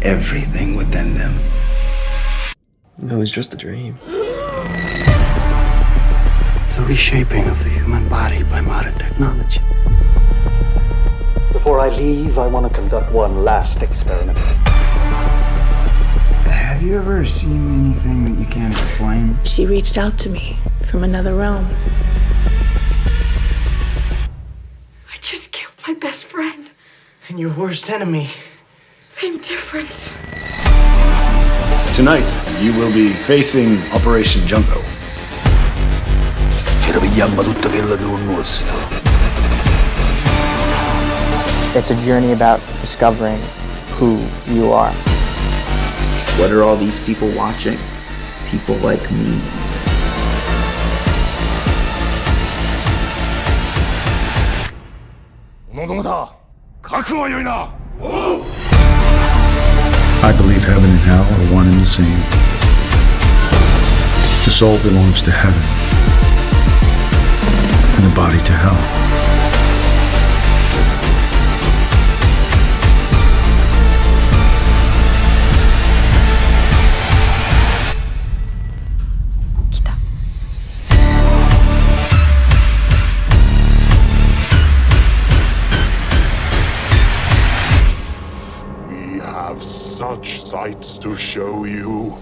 everything within them. No, it was just a dream. The reshaping of the human body by modern technology. Before I leave, I want to conduct one last experiment. Have you ever seen anything that you can't explain? She reached out to me from another realm. I just killed my best friend. And your worst enemy. Same difference. Tonight, you will be facing Operation Jungle. It's a journey about discovering who you are. What are all these people watching? People like me. I believe heaven and hell are one and the same. The soul belongs to heaven, and the body to hell. We have such sights to show you.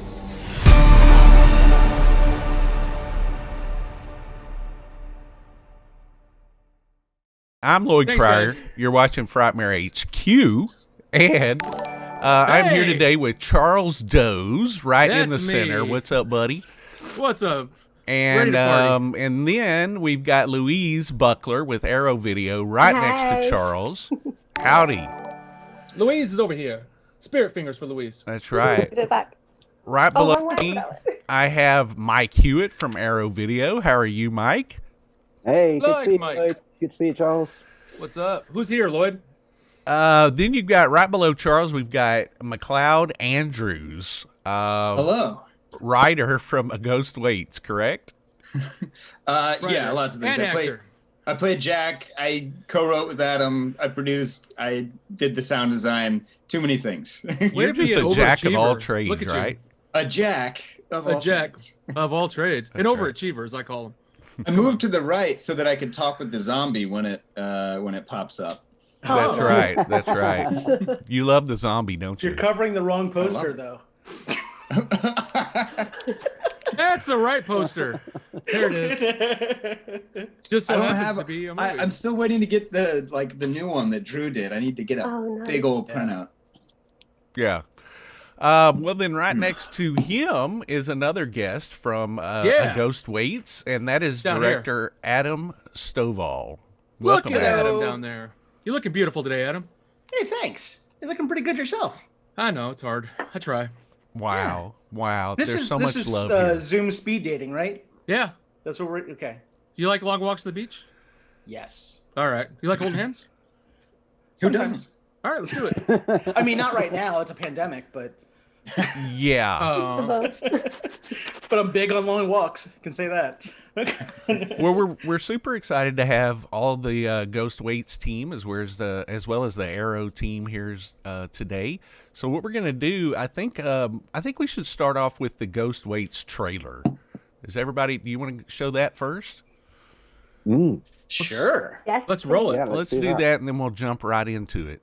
I'm Lloyd Thanks, Pryor. guys. You're watching Frightmare HQ, and I'm here today with Charles Doze, right in the That's center. me. What's up, buddy? What's up? Ready And to party. and then we've got Louise Buckler with Arrow Video right next to Charles. Howdy. Louise is over here. Spirit fingers for Louise. That's right. Put it back. Right Oh, below wrong way. me, I have Mike Hewitt from Arrow Video. How are you, Mike? Hey, good Like to see you, Mike. Lloyd. Good to see you, Charles. What's up? Who's here, Lloyd? Then you've got right below Charles, we've got McLeod Andrews. Hello. Writer from A Ghost Waits, correct? Yeah, lots of things. And actor. I played Jack. I co-wrote with Adam. I produced. I did the sound design. Too many things. You're to be just an a jack of all overachiever. trades, Look at you. right? A Jack. Of A all Jack things. of all trades. An That's right. overachiever, as I call him. I moved to the right so that I could talk with the zombie when it pops up. That's Oh. right. That's right. You love the zombie, don't you? You're covering the wrong love poster, it. though. That's the right poster. There it is. Just so I don't happens have. to be a movie. I'm still waiting to get the new one that Drew did. I need to get a Oh, nice. big old printout. Yeah. Well, then right next to him is another guest from Yeah. A Ghost Waits, and that is Down here. director Adam Stovall. Look Welcome, at Adam. Adam down there. You're looking beautiful today, Adam. Hey, thanks. You're looking pretty good yourself. I know, it's hard. I try. Wow. Wow. This There's is so this much is love here. Zoom speed dating, right? Yeah. That's what we're okay. You like long walks to the beach? Yes. All right. You like holding hands? Who Sometimes. doesn't? All right, let's do it. I mean, not right now. It's a pandemic, but Yeah. Oh. but I'm big on long walks. Can say that. Well, we're super excited to have all the Ghost Waits team as well as the Arrow team here today. So what we're gonna do, I think we should start off with the Ghost Waits trailer. Is everybody? Do you want to show that first? Sure. Yes. Let's roll it. Yeah, Let's do that, and then we'll jump right into it.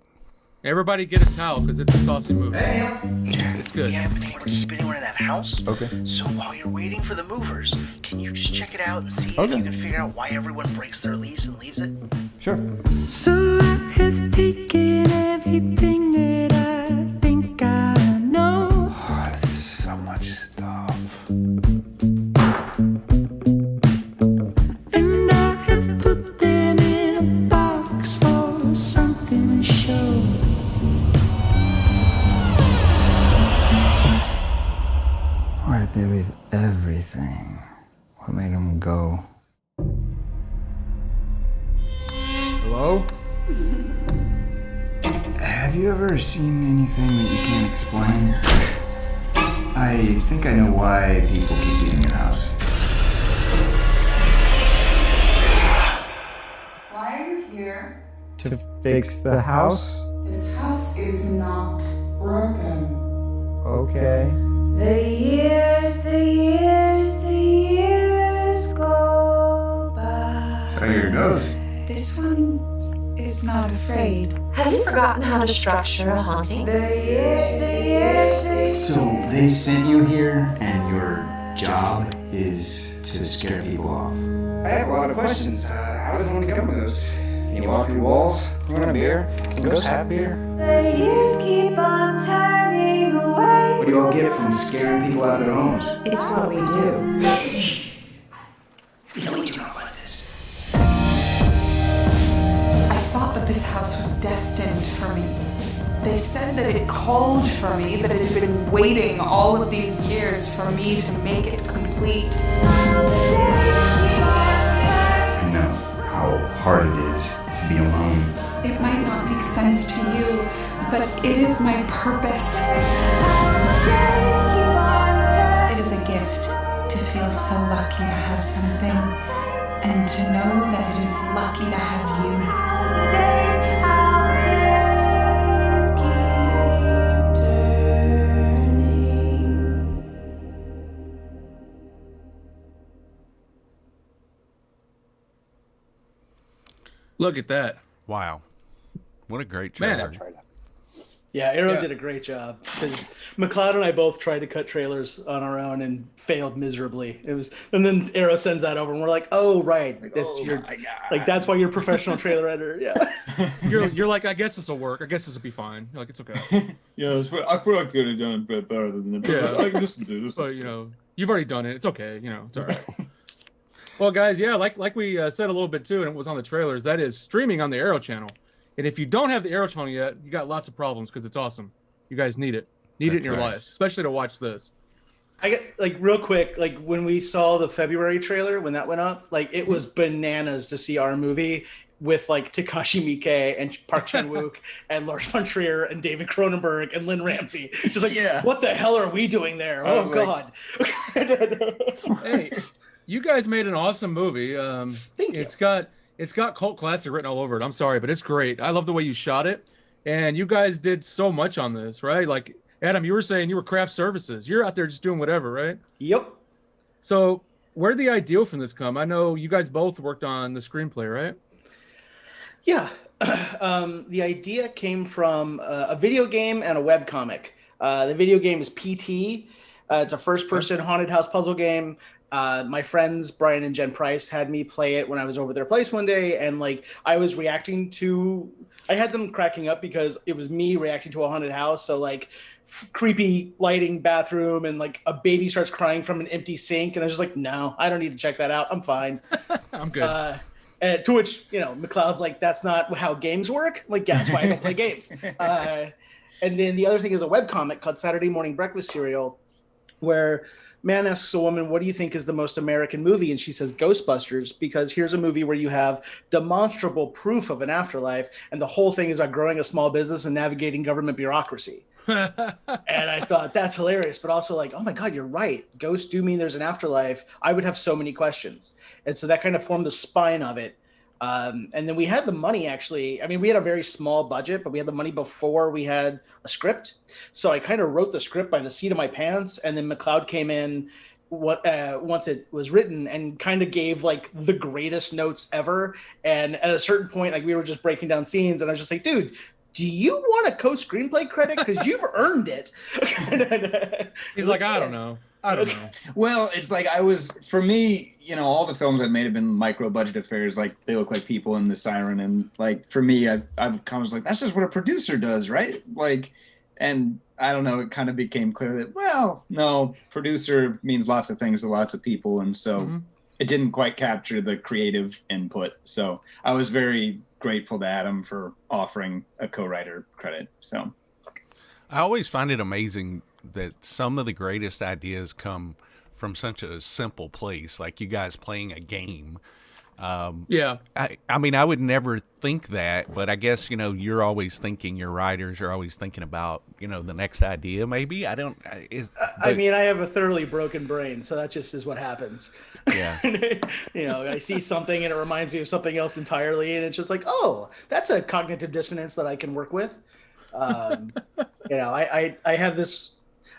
Everybody get a towel because it's a saucy movie. It's good. We haven't been able to keep anyone in that house. Okay. So while you're waiting for the movers, can you just check it out and see if you can figure out why everyone breaks their lease and leaves it? Sure. So I have taken everything that I think I know. This is so much stuff. And I have put them in a box for something to show. Why did they leave everything? What made them go? Hello? Have you ever seen anything that you can't explain? I think I know why people keep leaving your house. Why are you here? To fix the house? This house is not Okay. The years go by. So you're a ghost. This one is not afraid. Have you forgotten how to structure a haunting? So they sent you here, and your job is to scare people off. I have a lot of questions. How does one become a ghost? Can you walk through walls? Run a beer? Can ghosts have beer? The years keep on turning away. What do you all get from scaring people out of their homes? It's what we do. No, we do not like this. I thought that this house was destined for me. They said that it called for me, that it had been waiting all of these years for me to make it complete. I know how hard it is to be alone. It might not make sense to you, but it is my purpose. It is a gift to feel so lucky to have something, and to know that it is lucky to have you. Look at that. Wow. What a great Man, trailer. Yeah, Arrow did a great job because McLeod and I both tried to cut trailers on our own and failed miserably. And then Arrow sends that over, and we're like, "Oh, right, that's why you're a professional trailer editor." Yeah, you're like, I guess this will work. I guess this will be fine. You're like, it's okay. I probably could have done it a bit better than that. Yeah, I can listen to this. But you've already done it. It's okay. It's all right. Well, guys, yeah, like we said a little bit too, and it was on the trailers. That is streaming on the Arrow channel. And if you don't have the Arrow channel yet, you got lots of problems because it's awesome. You guys need it. Need it in your life, especially to watch this. I get real quick, when we saw the February trailer when that went up, it was bananas to see our movie with Takashi Miike and Park Chan-wook and Lars von Trier and David Cronenberg and Lynn Ramsey. Just what the hell are we doing there? Oh God! Hey, you guys made an awesome movie. Thank you. It's got cult classic written all over it. I'm sorry, but it's great. I love the way you shot it. And you guys did so much on this, right? Like, Adam, you were saying you were craft services. You're out there just doing whatever, right? Yep. So where did the idea from this come? I know you guys both worked on the screenplay, right? Yeah. The idea came from a video game and a webcomic. The video game is PT. It's a first-person haunted house puzzle game. My friends Brian and Jen Price had me play it when I was over their place one day, and I was reacting to, I had them cracking up because it was me reacting to a haunted house. So creepy lighting bathroom, and a baby starts crying from an empty sink, and I was just like, no, I don't need to check that out. I'm fine. I'm good. And to which McLeod's like, that's not how games work. I'm like, yeah, that's why I don't play games. And then the other thing is a webcomic called Saturday Morning Breakfast Cereal, where man asks a woman, what do you think is the most American movie? And she says Ghostbusters, because here's a movie where you have demonstrable proof of an afterlife, and the whole thing is about growing a small business and navigating government bureaucracy. And I thought that's hilarious, but also oh my God, you're right. Ghosts do mean there's an afterlife. I would have so many questions. And so that kind of formed the spine of it. And then we had the money, actually. I mean, we had a very small budget, but we had the money before we had a script. So I kind of wrote the script by the seat of my pants. And then McLeod came in once it was written and kind of gave the greatest notes ever. And at a certain point, we were just breaking down scenes, and I was just like, dude, do you want a co-screenplay credit? Because you've earned it. He's like, I don't know. I don't know. Well, it's for me, all the films I've made have been micro budget affairs. They look like people in The Siren. And for me, I've kind of was that's just what a producer does, right? And I don't know, it kind of became clear that, well, no, producer means lots of things to lots of people. And so it didn't quite capture the creative input. So I was very grateful to Adam for offering a co-writer credit. So I always find it amazing that some of the greatest ideas come from such a simple place, like you guys playing a game. Yeah. I mean, I would never think that, but I guess, you're always thinking, your writers are always thinking about, the next idea, maybe. I don't. I mean, I have a thoroughly broken brain, so that just is what happens. Yeah. I see something and it reminds me of something else entirely, and it's just oh, that's a cognitive dissonance that I can work with. I have this.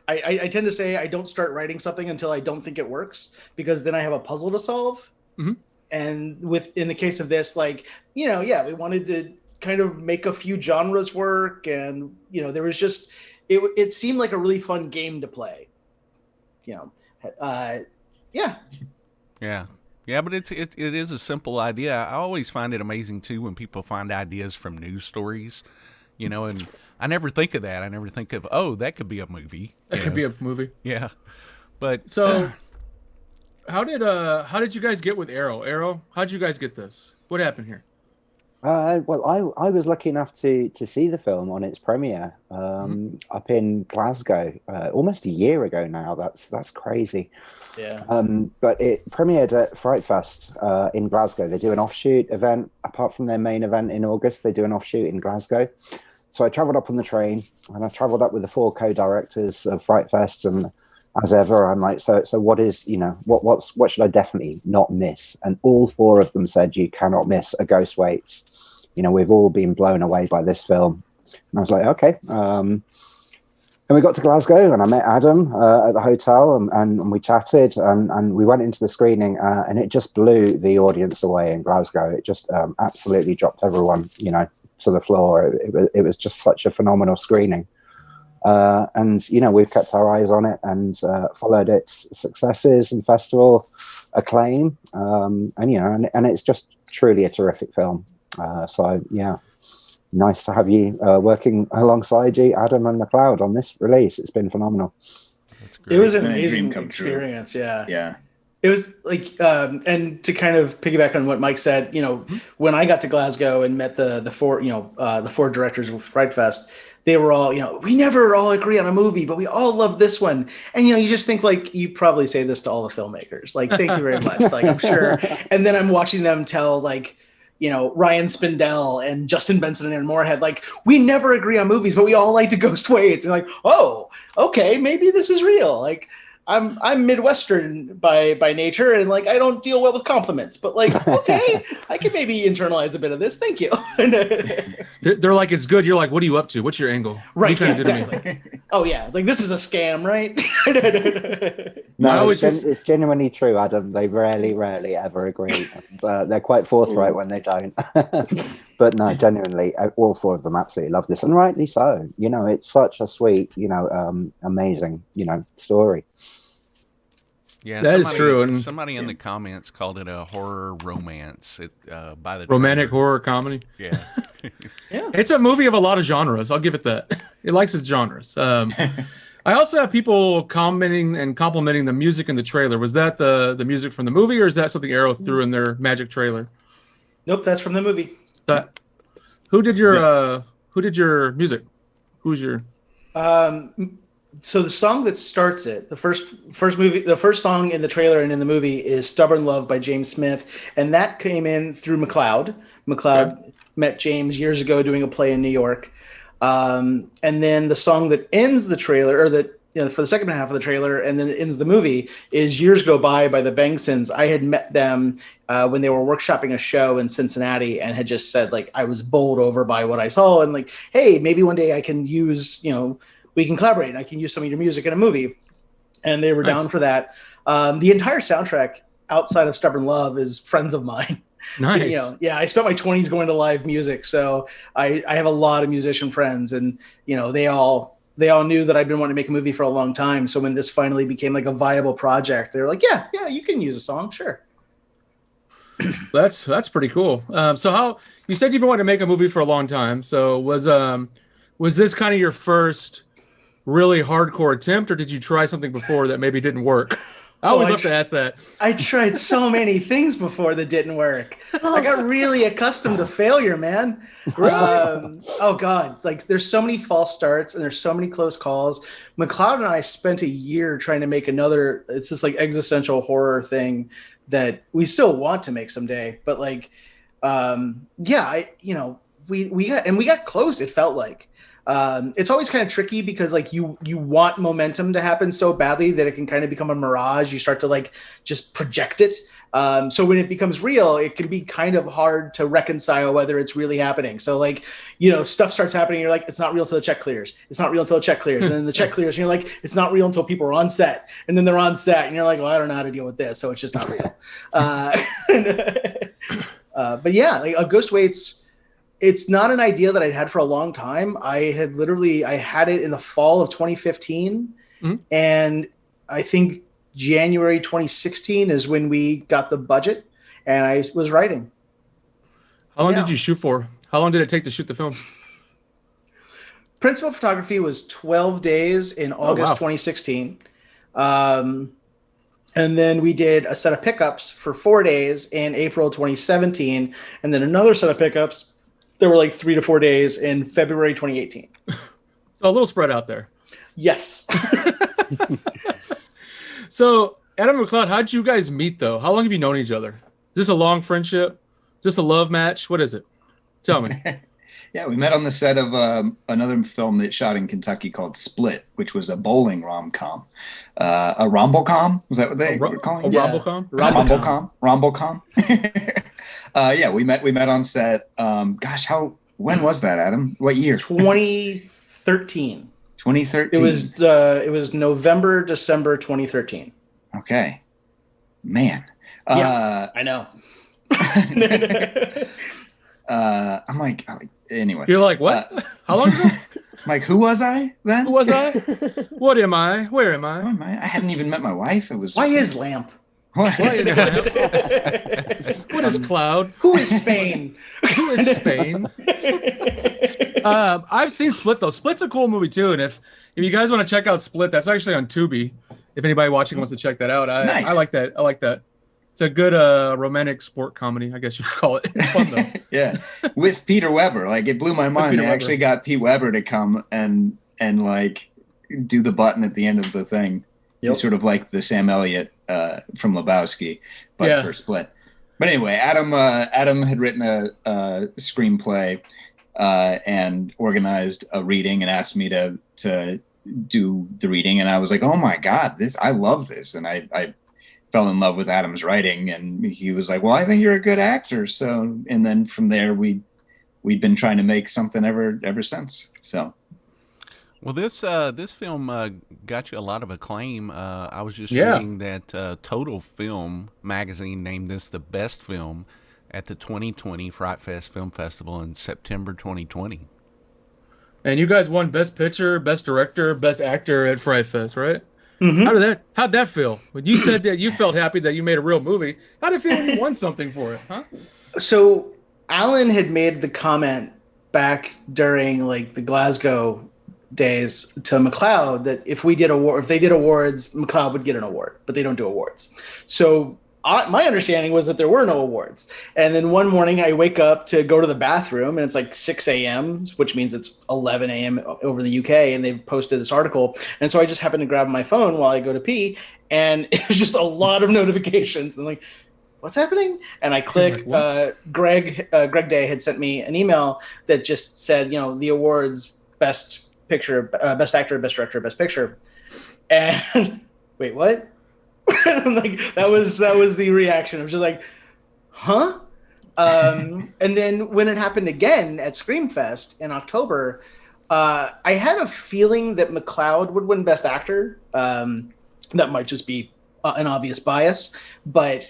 I tend to say I don't start writing something until I don't think it works, because then I have a puzzle to solve. Mm-hmm. And in the case of this, we wanted to kind of make a few genres work, and there was just it seemed like a really fun game to play. Yeah. Yeah, but it is a simple idea. I always find it amazing too when people find ideas from news stories, and I never think of that. I never think of, that could be a movie. That could be a movie. Yeah. But so how did you guys get with Arrow? Arrow, how'd you guys get this? What happened here? Well, I was lucky enough to see the film on its premiere up in Glasgow almost a year ago now. That's crazy. Yeah. But it premiered at Fright Fest in Glasgow. They do an offshoot event. Apart from their main event in August, they do an offshoot in Glasgow. So I travelled up on the train, and I travelled up with the 4 co-directors of Fright Fest, and as ever, I'm like, so what is, what should I definitely not miss? And all 4 of them said, you cannot miss A Ghost Waits. We've all been blown away by this film. And I was like, okay. And we got to Glasgow, and I met Adam at the hotel, and we chatted, and we went into the screening, and it just blew the audience away in Glasgow. It just absolutely dropped everyone, to the floor. It was just such a phenomenal screening. And we've kept our eyes on it and followed its successes and festival acclaim, and it's just truly a terrific film. So yeah, nice to have you working alongside you, Adam and McLeod, on this release. It's been phenomenal. That's great. It was an amazing experience. True. Yeah. It was and to kind of piggyback on what Mike said, when I got to Glasgow and met the 4 directors of Fright Fest, they were all, we never all agree on a movie, but we all love this one. And, you just think you probably say this to all the filmmakers, thank you very much. I'm sure. And then I'm watching them tell Ryan Spindell and Justin Benson and Moorhead, we never agree on movies, but we all like to Ghost Waits. And oh, okay, maybe this is real. I'm Midwestern by nature, and I don't deal well with compliments, but okay, I can maybe internalize a bit of this. Thank you. They're like, it's good. You're like, what are you up to? What's your angle? Right. Yeah, exactly. Oh yeah. It's this is a scam, right? No, it's genuinely true, Adam. They rarely ever agree. They're quite forthright when they don't. But no, genuinely, all 4 of them absolutely love this, and rightly so. It's such a sweet, amazing, story. Yeah, that is true. And somebody in the comments called it a horror romance. By the romantic horror comedy. Yeah, yeah. It's a movie of a lot of genres. I'll give it that. It likes its genres. I also have people commenting and complimenting the music in the trailer. Was that the music from the movie, or is that something Arrow threw in their magic trailer? Nope, that's from the movie. Who did your music? Who's your? So the song that starts it, the first song in the trailer and in the movie is "Stubborn Love" by James Smith, and that came in through McLeod. McLeod met James years ago doing a play in New York, and then the song that ends the trailer, or that for the second half of the trailer, and then it ends the movie, is "Years Go By" by the Bangsons. I had met them when they were workshopping a show in Cincinnati, and had just said I was bowled over by what I saw, and hey, maybe one day I can use we can collaborate, and I can use some of your music in a movie. And they were down for that. The entire soundtrack outside of Stubborn Love is friends of mine. Nice. I spent my 20s going to live music. So I have a lot of musician friends, and, they all knew that I'd been wanting to make a movie for a long time. So when this finally became a viable project, they were like, yeah, you can use a song. Sure. That's pretty cool. So how, you said you've been wanting to make a movie for a long time. So was this kind of your first really hardcore attempt, or did you try something before that maybe didn't work? I always love to ask that. I tried so many things before that didn't work. I got really accustomed to failure, man. Oh God, there's so many false starts and there's so many close calls. McLeod and I spent a year trying to make another. It's this existential horror thing that we still want to make someday. But we got close. It felt like. It's always kind of tricky because you want momentum to happen so badly that it can kind of become a mirage. You start to just project it. So when it becomes real, it can be kind of hard to reconcile whether it's really happening. So like, stuff starts happening. You're like, it's not real until the check clears. It's not real until the check clears. And then the check clears. And you're like, it's not real until people are on set. And then they're on set. And you're like, well, I don't know how to deal with this. So it's just not real. But yeah, like Ghost Waits, it's not an idea that I'd had for a long time. I had it in the fall of 2015. Mm-hmm. And I think January 2016 is when we got the budget and I was writing. How long did you shoot for? How long did it take to shoot the film? Principal photography was 12 days in August 2016. And then we did a set of pickups for 4 days in April 2017. And then another set of pickups that were like 3 to 4 days in February 2018. So a little spread out there. Yes. So, Adam and McLeod, how did you guys meet, though? How long have you known each other? Is this a long friendship? Just a love match? What is it? Tell me. Yeah, we met on the set of another film that shot in Kentucky called Split, which was a bowling rom-com. A rombocom? Was that what they were calling it? Rombocom? Rombocom. Yeah, we met on set. When was that, Adam? What year? 2013. 2013. It was November, December 2013. Okay. Man. Yeah, I know. I'm like, anyway. You're like, what? How long ago? I'm like, who was I then? Who was I? What am I? Where am I? Who am I? I hadn't even met my wife. It was. Why is Lamp? Why is Lamp? What is Cloud? Who is Spain? Who is Spain? I've seen Split though. Split's a cool movie too, and if you guys want to check out Split, that's actually on Tubi. If anybody watching wants to check that out, I like that. I like that. It's a good romantic sport comedy, I guess you could call it. It's fun though. Yeah, with Peter Weber, like it blew my mind. They actually got Pete Weber to come and like do the button at the end of the thing. Yep. He's sort of like the Sam Elliott from Lebowski, but for Split. But anyway, Adam had written a screenplay and organized a reading and asked me to do the reading, and I was like, oh my god, I love this, and I fell in love with Adam's writing, and he was like, well, I think you're a good actor. So, and then from there we'd been trying to make something ever since. So. Well, this film got you a lot of acclaim. I was just reading that Total Film magazine named this the best film at the 2020 Fright Fest Film Festival in September 2020. And you guys won Best Picture, Best Director, Best Actor at Fright Fest, right? Mm-hmm. How'd that feel? When you said that you felt happy that you made a real movie, how'd it feel when you won something for it, huh? So Alan had made the comment back during like the Glasgow days to McLeod that if they did awards, McLeod would get an award, but they don't do awards. So my understanding was that there were no awards. And then one morning I wake up to go to the bathroom and it's like 6 a.m., which means it's 11 a.m. over the UK, and they've posted this article. And so I just happened to grab my phone while I go to pee, and it was just a lot of notifications. And like, what's happening? And I click, Greg Day had sent me an email that just said, the awards, Best Picture, Best Actor, Best Director, Best Picture. And wait, what? Like that was the reaction. I was just like, huh? And then when it happened again at Screamfest in October, I had a feeling that McLeod would win Best Actor. That might just be an obvious bias, but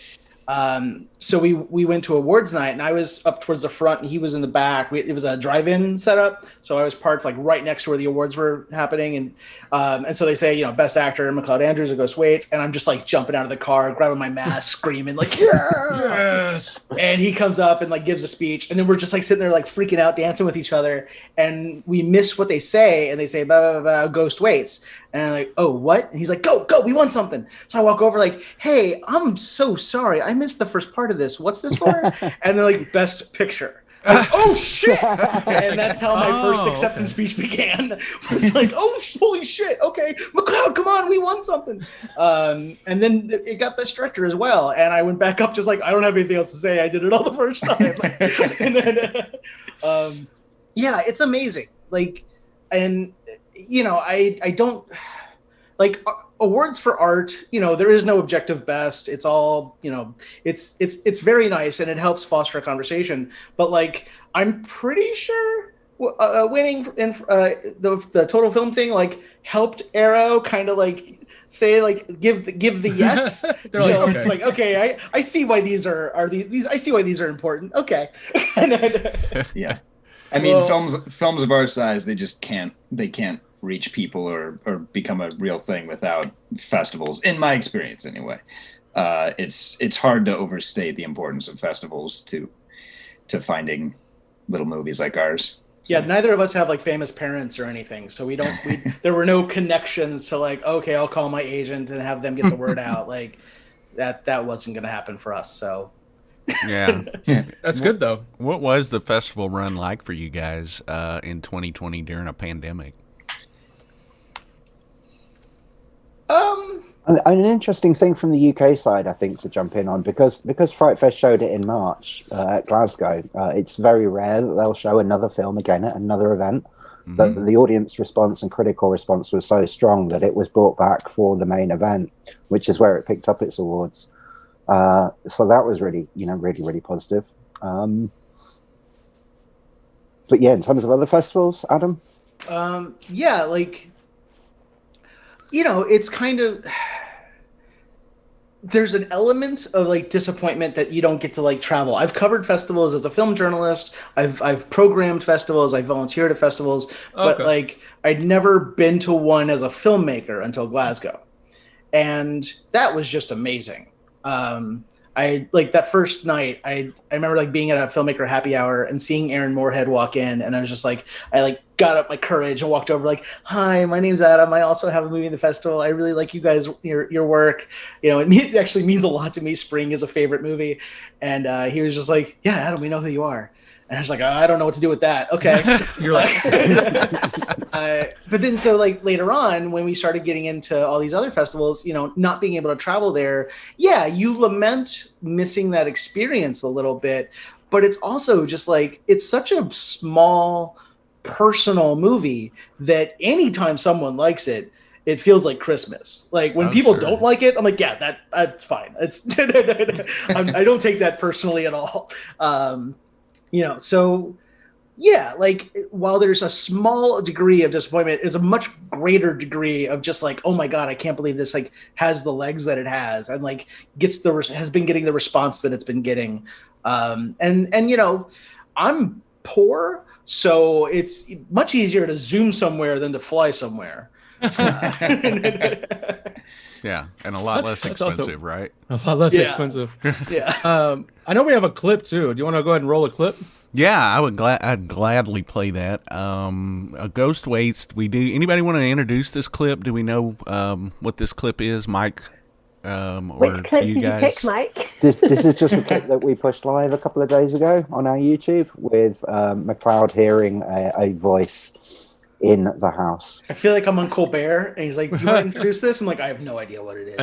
so we went to awards night, and I was up towards the front and he was in the back. It was a drive-in setup, so I was parked like right next to where the awards were happening, and so they say, Best Actor, McLeod Andrews or Ghost Waits, and I'm just like jumping out of the car, grabbing my mask, screaming like yes! And he comes up and like gives a speech, and then we're just like sitting there like freaking out, dancing with each other, and we miss what they say, and they say blah, blah, blah, Ghost Waits. And I'm like, oh, what? And he's like, go, we won something. So I walk over like, hey, I'm so sorry. I missed the first part of this. What's this for? And they're like, Best Picture. Like, oh, shit. And that's how my first acceptance speech began. I was like, oh, holy shit. Okay, McLeod, come on. We won something. And then it got Best Director as well. And I went back up just like, I don't have anything else to say. I did it all the first time. And then, yeah, it's amazing. Like, and I don't, like awards for art, there is no objective best. It's all, it's very nice and it helps foster a conversation. But like, I'm pretty sure winning in the total film thing like helped Arrow kind of like say like give the yes. So it's like, okay, I see why these are these I see why these are important. Okay. Yeah. I mean, films of our size, they can't reach people or become a real thing without festivals, in my experience anyway. It's hard to overstate the importance of festivals to finding little movies like ours. Yeah, neither of us have like famous parents or anything, so there were no connections to like, okay, I'll call my agent and have them get the word out. Like that wasn't going to happen for us. So yeah, that's good though. What was the festival run like for you guys in 2020 during a pandemic? An interesting thing from the UK side, I think, to jump in on, because Fright Fest showed it in March at Glasgow. It's very rare that they'll show another film again at another event. But the audience response and critical response was so strong that it was brought back for the main event, which is where it picked up its awards. So that was really, really positive. But yeah, in terms of other festivals, Adam? Yeah, like, it's kind of, there's an element of like disappointment that you don't get to like travel. I've covered festivals as a film journalist. I've programmed festivals. I've volunteered at festivals, but like I'd never been to one as a filmmaker until Glasgow. And that was just amazing. I like that first night, I remember like being at a filmmaker happy hour and seeing Aaron Moorhead walk in, and I was just like, I like got up my courage and walked over like, hi, my name's Adam. I also have a movie in the festival. I really like you guys, your work. It actually means a lot to me. Spring is a favorite movie. And he was just like, yeah, Adam, we know who you are. And I was like, I don't know what to do with that. Okay. You're like, but then so like later on when we started getting into all these other festivals, not being able to travel there, yeah, you lament missing that experience a little bit, but it's also just like, it's such a small personal movie that anytime someone likes it, it feels like Christmas. Like when people don't like it, I'm like, yeah, that's fine. It's I don't take that personally at all. So yeah, like while there's a small degree of disappointment, is a much greater degree of just like, oh my God, I can't believe this like has the legs that it has, and like has been getting the response that it's been getting. And I'm poor, so it's much easier to Zoom somewhere than to fly somewhere. Yeah, and a lot less expensive, also right? A lot less expensive. Yeah. I know we have a clip too. Do you want to go ahead and roll a clip? Yeah, I'd gladly play that. A Ghost Waits. We do. Anybody want to introduce this clip? Do we know what this clip is, Mike? Which clip did you pick, Mike? This is just a clip that we pushed live a couple of days ago on our YouTube with McLeod hearing a voice in the house. I feel like I'm on Colbert, and he's like, "You want to introduce this?" I'm like, "I have no idea what it is."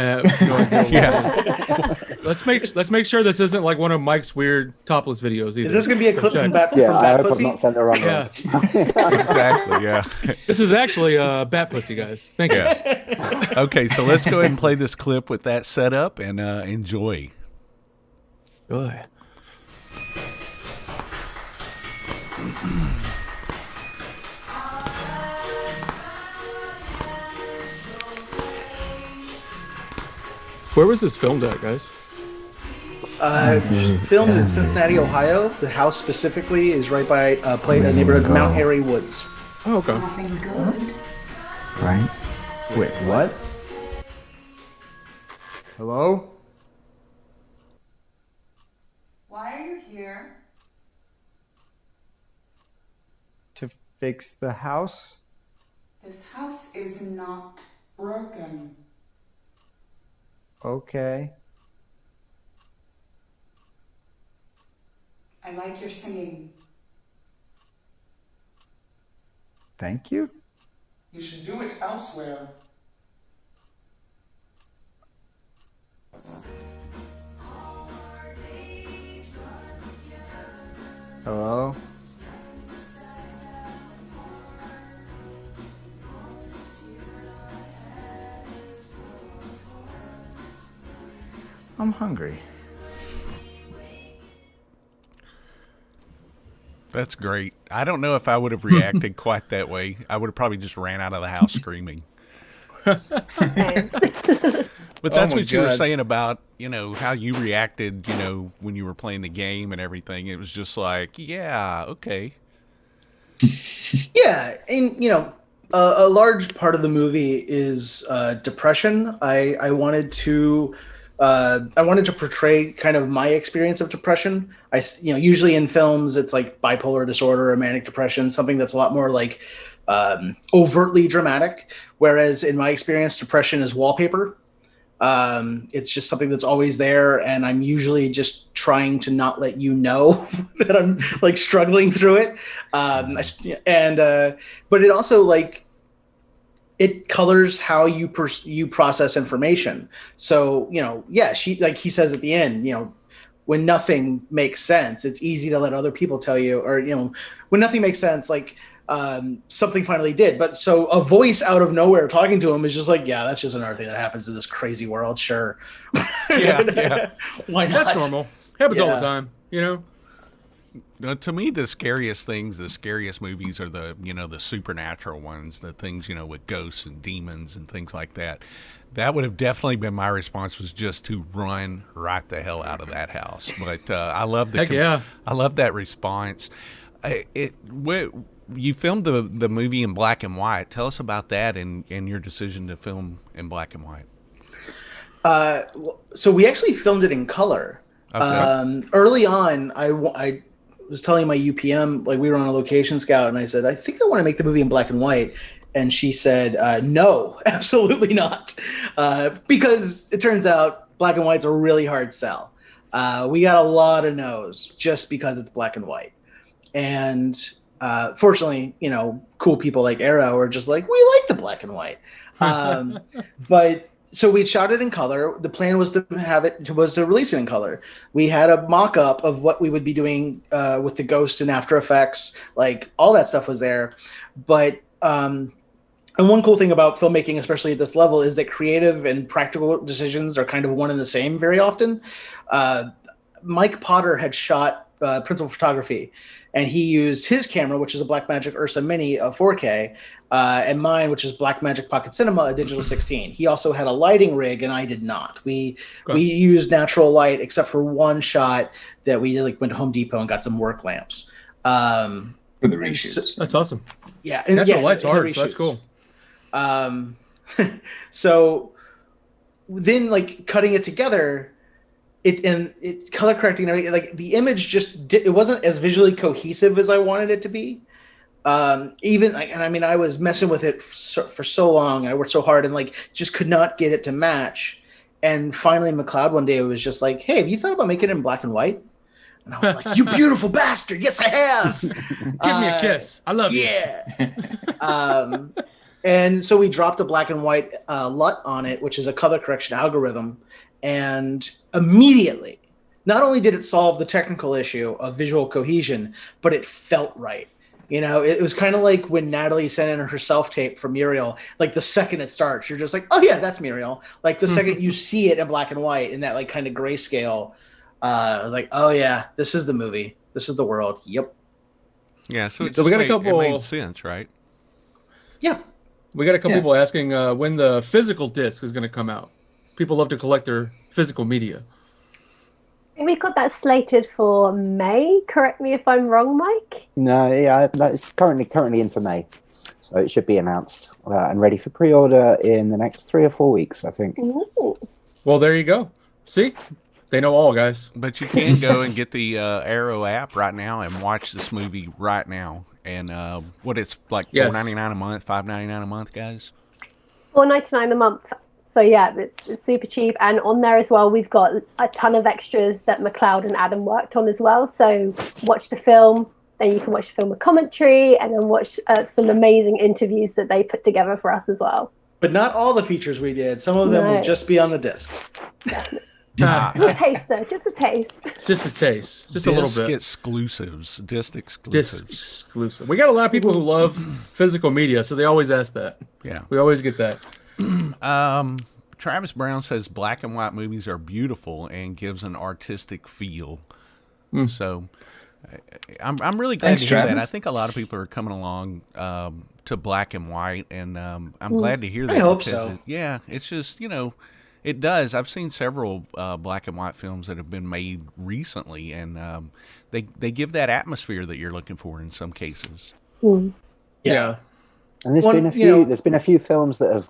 Yeah. Let's make sure this isn't like one of Mike's weird topless videos either. Is this gonna be a clip from Bat I hope Pussy? I'm not sent the wrong one. Exactly. Yeah. This is actually Bat Pussy, guys. Thank you. Okay, so let's go ahead and play this clip with that set up and enjoy. Go ahead. Where was this filmed at, guys? Filmed in Cincinnati, Ohio. The house specifically is right by a neighborhood, Mount Airy Woods. Oh, okay. Nothing good. Right? Wait, what? Hello? Why are you here? To fix the house? This house is not broken. Okay. I like your singing. Thank you. You should do it elsewhere. Hello? I'm hungry. That's great. I don't know if I would have reacted quite that way. I would have probably just ran out of the house screaming. But that's what you were saying about, how you reacted, when you were playing the game and everything. It was just like, yeah, okay. Yeah, and a large part of the movie is depression. I wanted to portray kind of my experience of depression. Usually in films it's like bipolar disorder or manic depression, something that's a lot more like overtly dramatic. Whereas in my experience, depression is wallpaper. It's just something that's always there, and I'm usually just trying to not let you know that I'm like struggling through it. But it also it colors how you process information. So she, like he says at the end, when nothing makes sense, it's easy to let other people tell you, or when nothing makes sense, something finally did. But so a voice out of nowhere talking to him is just like, yeah, that's just another thing that happens in this crazy world. Sure. Yeah. Why not? That's normal. Happens all the time, To me, the scariest movies are the supernatural ones, the things, with ghosts and demons and things like that. That would have definitely been my response, was just to run right the hell out of that house. But I love I love that response. You filmed the movie in black and white. Tell us about that and your decision to film in black and white. So we actually filmed it in color. Okay. Early on, I was telling my UPM, we were on a location scout, and I said, I think I want to make the movie in black and white. And she said, no, absolutely not. Because it turns out black and white's a really hard sell. We got a lot of no's just because it's black and white. And fortunately, cool people like Arrow are just like, we like the black and white. But so we shot it in color. The plan was to release it in color. We had a mock-up of what we would be doing with the ghosts and After Effects, all that stuff was there. But and one cool thing about filmmaking, especially at this level, is that creative and practical decisions are kind of one and the same very often. Mike Potter had shot principal photography, and he used his camera, which is a Blackmagic Ursa Mini, a 4K, and mine, which is Blackmagic Pocket Cinema, a digital 16. He also had a lighting rig, and I did not. We used natural light, except for one shot that we went to Home Depot and got some work lamps. For the reshoots. That's awesome. Yeah, natural light's hard, so that's cool. So then, cutting it together, it color correcting and everything, the image it wasn't as visually cohesive as I wanted it to be. I was messing with it for so long. I worked so hard and just could not get it to match. And finally, McLeod one day was just like, "Hey, have you thought about making it in black and white?" And I was like, "You beautiful bastard! Yes, I have." Give me a kiss. I love you. Yeah. And so we dropped a black and white LUT on it, which is a color correction algorithm. And immediately, not only did it solve the technical issue of visual cohesion, but it felt right. It was kind of like when Natalie sent in her self-tape for Muriel. The second it starts, you're just like, oh yeah, that's Muriel. The second you see it in black and white in that kind of grayscale, I was like, oh yeah, this is the movie. This is the world. Yep. Yeah, so we got a couple. It made sense, right? Yeah. We got a couple people asking when the physical disc is going to come out. People love to collect their physical media. We've got that slated for May. Correct me if I'm wrong, Mike. No, yeah, it's currently in for May, so it should be announced and ready for pre-order in the next 3 or 4 weeks, I think. Ooh. Well, there you go. See, they know all, guys. But you can go and get the Arrow app right now and watch this movie right now. And it's $4.99 a month, $5.99 a month, guys. $4.99 a month. So yeah, it's super cheap, and on there as well, we've got a ton of extras that McLeod and Adam worked on as well. So watch the film, then you can watch the film with commentary, and then watch some amazing interviews that they put together for us as well. But not all the features we did. Some of them will just be on the disc. Just a taste, though. Just a taste. Just a taste. Just a little bit. Disc exclusive. We got a lot of people who love physical media, so they always ask that. Yeah. We always get that. Travis Brown says black and white movies are beautiful and gives an artistic feel. So I'm really glad Thanks, to hear that. Travis. I think a lot of people are coming along to black and white, and I'm glad to hear that. I hope because so. it's just, it does. I've seen several black and white films that have been made recently, and they give that atmosphere that you're looking for in some cases. Yeah. And there's Well, been a you few. know- There's been a few films that have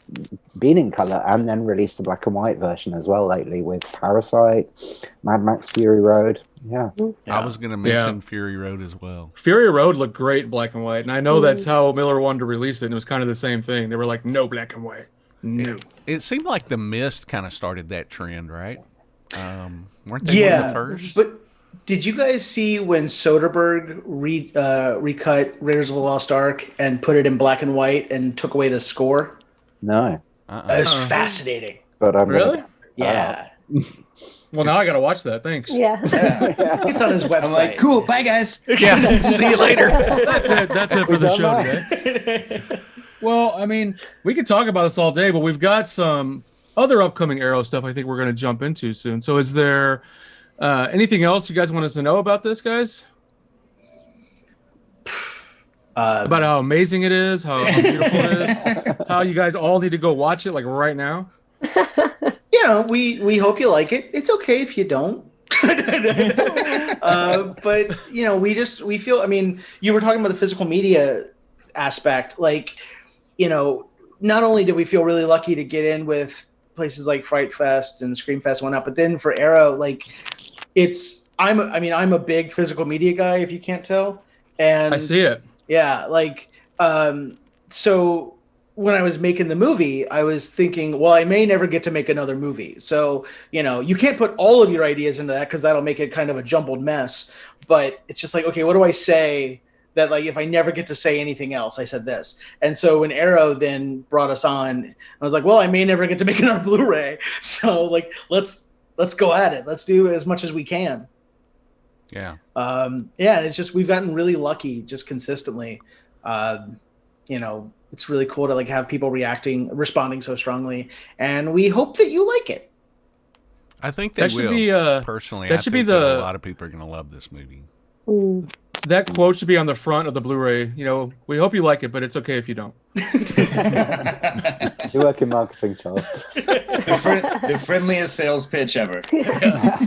been in color and then released a black and white version as well lately, with Parasite, Mad Max Fury Road. Yeah. I was going to mention Fury Road as well. Fury Road looked great in black and white, and I know that's how Miller wanted to release it, and it was kind of the same thing. They were like, no black and white. No. It seemed like The Mist kind of started that trend, right? Weren't they one of the first? But did you guys see when Soderbergh recut Raiders of the Lost Ark and put it in black and white and took away the score? No. It was fascinating. But I'm Really? Yeah. Well, now I got to watch that. Thanks. Yeah. It's on his website. I'm like, cool, bye guys. Yeah, see you later. That's it for the done show that. today. Well, I mean, we could talk about this all day, but we've got some other upcoming Arrow stuff I think we're going to jump into soon. So is there anything else you guys want us to know about this, guys? About how amazing it is, how beautiful it is, how you guys all need to go watch it like right now? We hope you like it. It's okay if you don't. But we feel, I mean, you were talking about the physical media aspect, like, not only did we feel really lucky to get in with places like Fright Fest and Scream Fest and whatnot, but then for Arrow, like, I'm a big physical media guy, if you can't tell. And I see it. yeah, like, so when I was making the movie, I was thinking, well, I may never get to make another movie. So, you can't put all of your ideas into that because that'll make it kind of a jumbled mess. But it's just like, okay, what do I say that, like, if I never get to say anything else, I said this. And so when Arrow then brought us on, I was like, well, I may never get to make another Blu-ray. So, like, let's go at it. Let's do as much as we can. Yeah. And it's just, we've gotten really lucky just consistently. It's really cool to, like, have people responding so strongly, and we hope that you like it. I think they That should will. be, Personally, that I should think be that the- a lot of people are going to love this movie. That quote should be on the front of the Blu-ray. We hope you like it, but it's okay if you don't. You work in marketing, Charles. The friendliest sales pitch ever.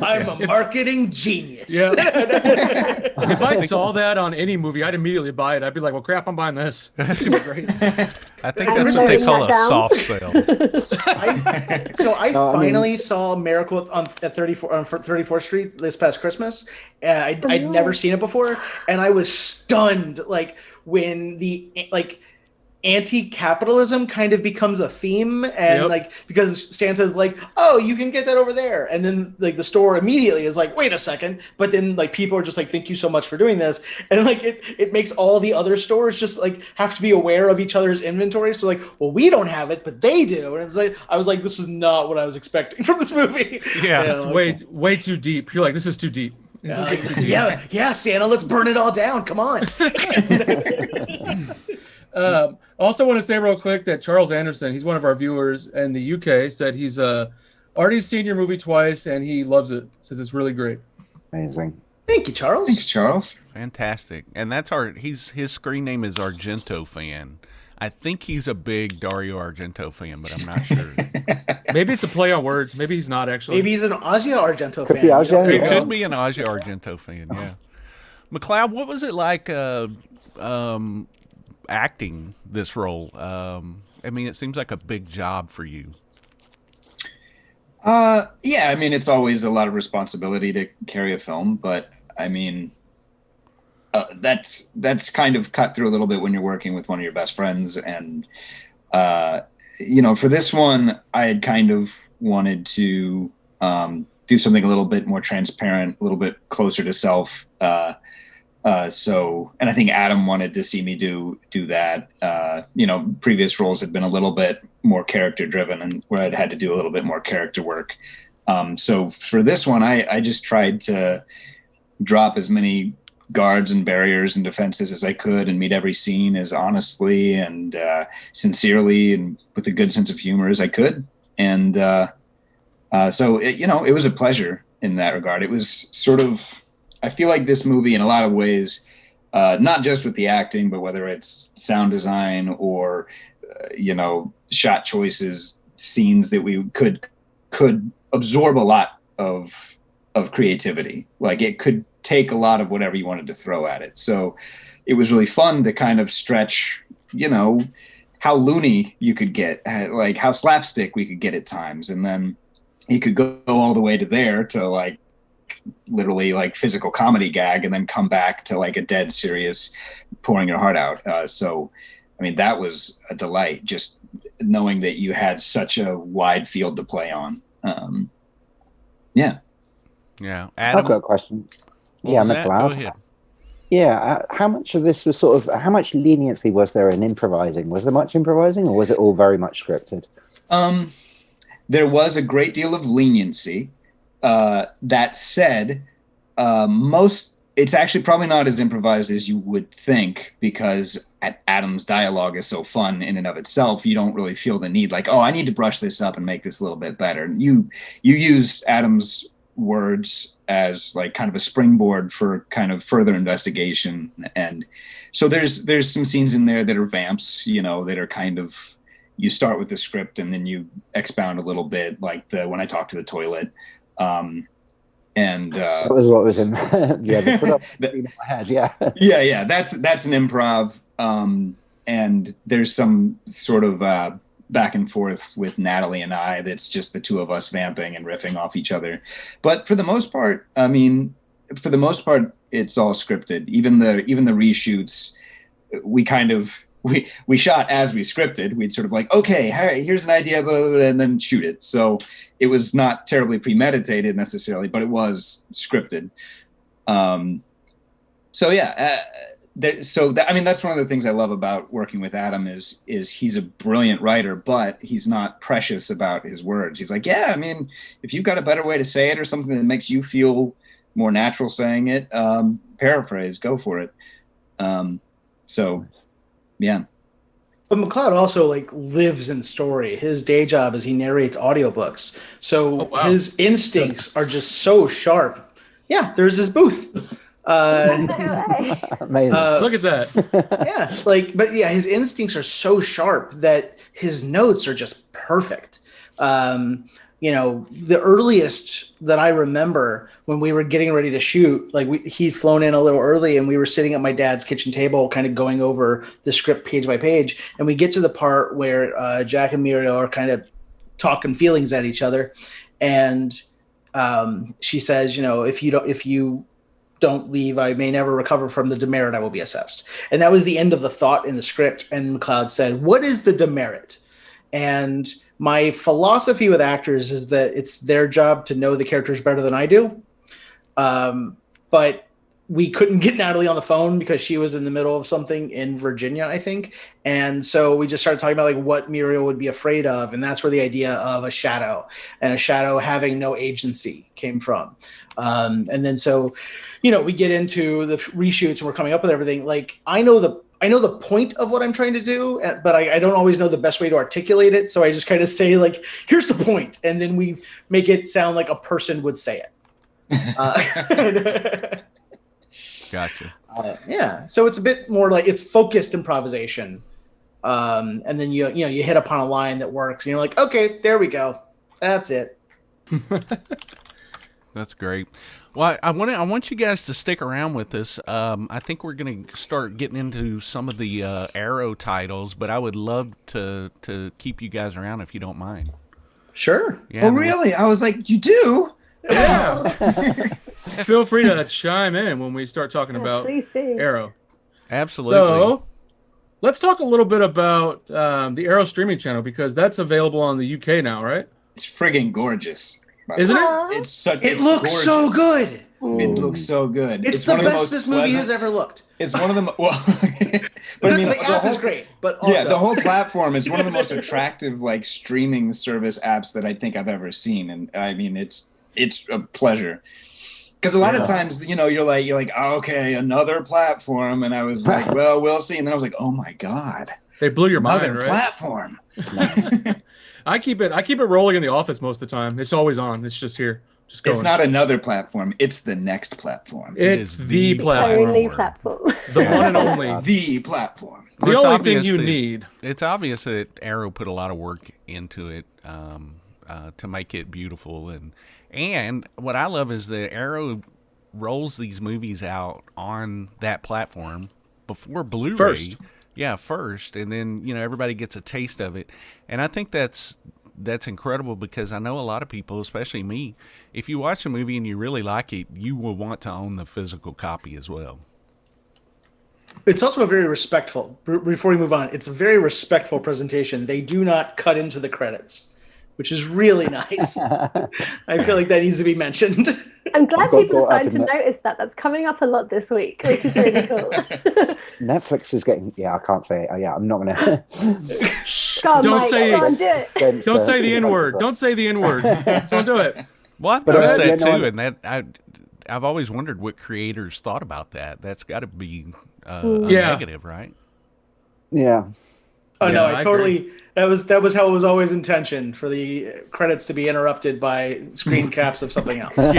I'm a marketing genius. Yeah. If I saw that on any movie, I'd immediately buy it. I'd be like, well, crap, I'm buying this. That's great. I think that's what they call a soft sell. I finally saw Miracle on 34th Street this past Christmas. I'd never seen it before, and I was stunned, like, when the, like, anti-capitalism kind of becomes a theme, and like, because Santa's like, oh, you can get that over there, and then, like, the store immediately is like, wait a second, but then, like, people are just like, thank you so much for doing this, and, like, it makes all the other stores just, like, have to be aware of each other's inventory. So, like, well, we don't have it, but they do, and it's like, I was like, this is not what I was expecting from this movie. Yeah, You know, it's like, way too deep. You're like, this is too deep. This is getting too deep. yeah, Santa, let's burn it all down. Come on. Also want to say real quick that Charles Anderson, he's one of our viewers in the UK, said he's already seen your movie twice and he loves it. Says it's really great. Amazing. Thank you, Charles. Thanks, Charles. Fantastic. And that's his screen name is Argento Fan. I think he's a big Dario Argento fan, but I'm not sure. Maybe it's a play on words. Maybe he's not actually. Maybe he's an Asia Argento Could fan. be Asia, It yeah. could be an Aja Argento fan, yeah. McLeod, what was it like acting this role? I mean, it seems like a big job for you. Yeah, I mean, it's always a lot of responsibility to carry a film, but I mean, that's kind of cut through a little bit when you're working with one of your best friends. And, for this one, I had kind of wanted to do something a little bit more transparent, a little bit closer to self. And I think Adam wanted to see me do that. Previous roles had been a little bit more character driven, and where I'd had to do a little bit more character work. So for this one, I just tried to drop as many guards and barriers and defenses as I could, and meet every scene as honestly and sincerely and with a good sense of humor as I could. And so it was a pleasure in that regard. It was sort of, I feel like this movie in a lot of ways, not just with the acting, but whether it's sound design or shot choices, scenes that we could absorb a lot of creativity. Like it could take a lot of whatever you wanted to throw at it. So it was really fun to kind of stretch, how loony you could get, like how slapstick we could get at times. And then he could go all the way to there to like literally like physical comedy gag and then come back to like a dead serious pouring your heart out. So, I mean, that was a delight, just knowing that you had such a wide field to play on. Yeah. Yeah. Adam, I've got a question. Yeah, McLeod. Go ahead. Yeah, how much of this was how much leniency was there in improvising? Was there much improvising, or was it all very much scripted? There was a great deal of leniency. That said, it's actually probably not as improvised as you would think, because Adam's dialogue is so fun in and of itself. You don't really feel the need like, oh, I need to brush this up and make this a little bit better. You use Adam's words as like kind of a springboard for kind of further investigation. And so there's some scenes in there that are vamps, that are kind of, you start with the script and then you expound a little bit, like when I talk to the toilet. That was what was in the production in my head. Yeah. That's an improv. And there's some sort of back and forth with Natalie and I that's just the two of us vamping and riffing off each other. But for the most part, it's all scripted. Even the reshoots, we shot as we scripted. We'd sort of like, okay, here's an idea, blah, blah, blah, and then shoot it. So it was not terribly premeditated necessarily, but it was scripted. That's one of the things I love about working with Adam is he's a brilliant writer, but he's not precious about his words. He's like, yeah, I mean, if you've got a better way to say it or something that makes you feel more natural saying it, paraphrase, go for it. Yeah. But McLeod also like lives in story. His day job is he narrates audiobooks. So his instincts are just so sharp. Yeah, there's his booth. Amazing. Look at that. His instincts are so sharp that his notes are just perfect. The earliest that I remember when we were getting ready to shoot, he'd flown in a little early and we were sitting at my dad's kitchen table kind of going over the script page by page. And we get to the part where Jack and Muriel are kind of talking feelings at each other. And she says, if you don't leave, I may never recover from the demerit I will be assessed. And that was the end of the thought in the script. And McLeod said, what is the demerit? And my philosophy with actors is that it's their job to know the characters better than I do. But we couldn't get Natalie on the phone because she was in the middle of something in Virginia, I think. And so we just started talking about what Muriel would be afraid of. And that's where the idea of a shadow and a shadow having no agency came from. And then so, we get into the reshoots and we're coming up with everything. I know the point of what I'm trying to do, but I don't always know the best way to articulate it. So I just kind of say here's the point. And then we make it sound like a person would say it. Gotcha. So it's a bit more it's focused improvisation. And then you hit upon a line that works and you're like, okay, there we go. That's it. That's great. Well, I want you guys to stick around with us. I think we're going to start getting into some of the Arrow titles, but I would love to keep you guys around if you don't mind. Sure. Yeah, oh, really? I was like, you do? Yeah. Feel free to chime in when we start talking about Arrow. Absolutely. So let's talk a little bit about the Arrow streaming channel, because that's available on the UK now, right? It's friggin' gorgeous. Isn't it? It looks gorgeous. so good. It looks so good. It's the best this movie has ever looked. It's one of the the app is great, but also the whole platform is one of the most attractive streaming service apps that I think I've ever seen, and I mean it's a pleasure. Because a lot of times, you're like, oh, okay, another platform, and I was like, well, we'll see, and then I was like, oh my god, they blew your another mind, right? platform. I keep it rolling in the office most of the time. It's always on. It's just here, just going. It's not another platform. It's the next platform. It's the platform. Only platform. The one and only. The platform. The Well, only thing you need. It's obvious that Arrow put a lot of work into it to make it beautiful, and what I love is that Arrow rolls these movies out on that platform before Blu-ray. First, and then everybody gets a taste of it, and I think that's incredible because I know a lot of people, especially me, if you watch a movie and you really like it, you will want to own the physical copy as well. It's also a very respectful, before we move on, it's a very respectful presentation. They do not cut into the credits, which is really nice. I feel like that needs to be mentioned. I'm glad people are starting to notice that. That's coming up a lot this week, which is really cool. Netflix is getting, I can't say it. I'm not going to. Don't say the N-word. Don't say the N-word. Don't do it. Well, I've noticed that too, and I've always wondered what creators thought about that. That's got to be a negative, right? Yeah. Oh no, I totally. That was how it was always intentioned, for the credits to be interrupted by screen caps of something else. Well,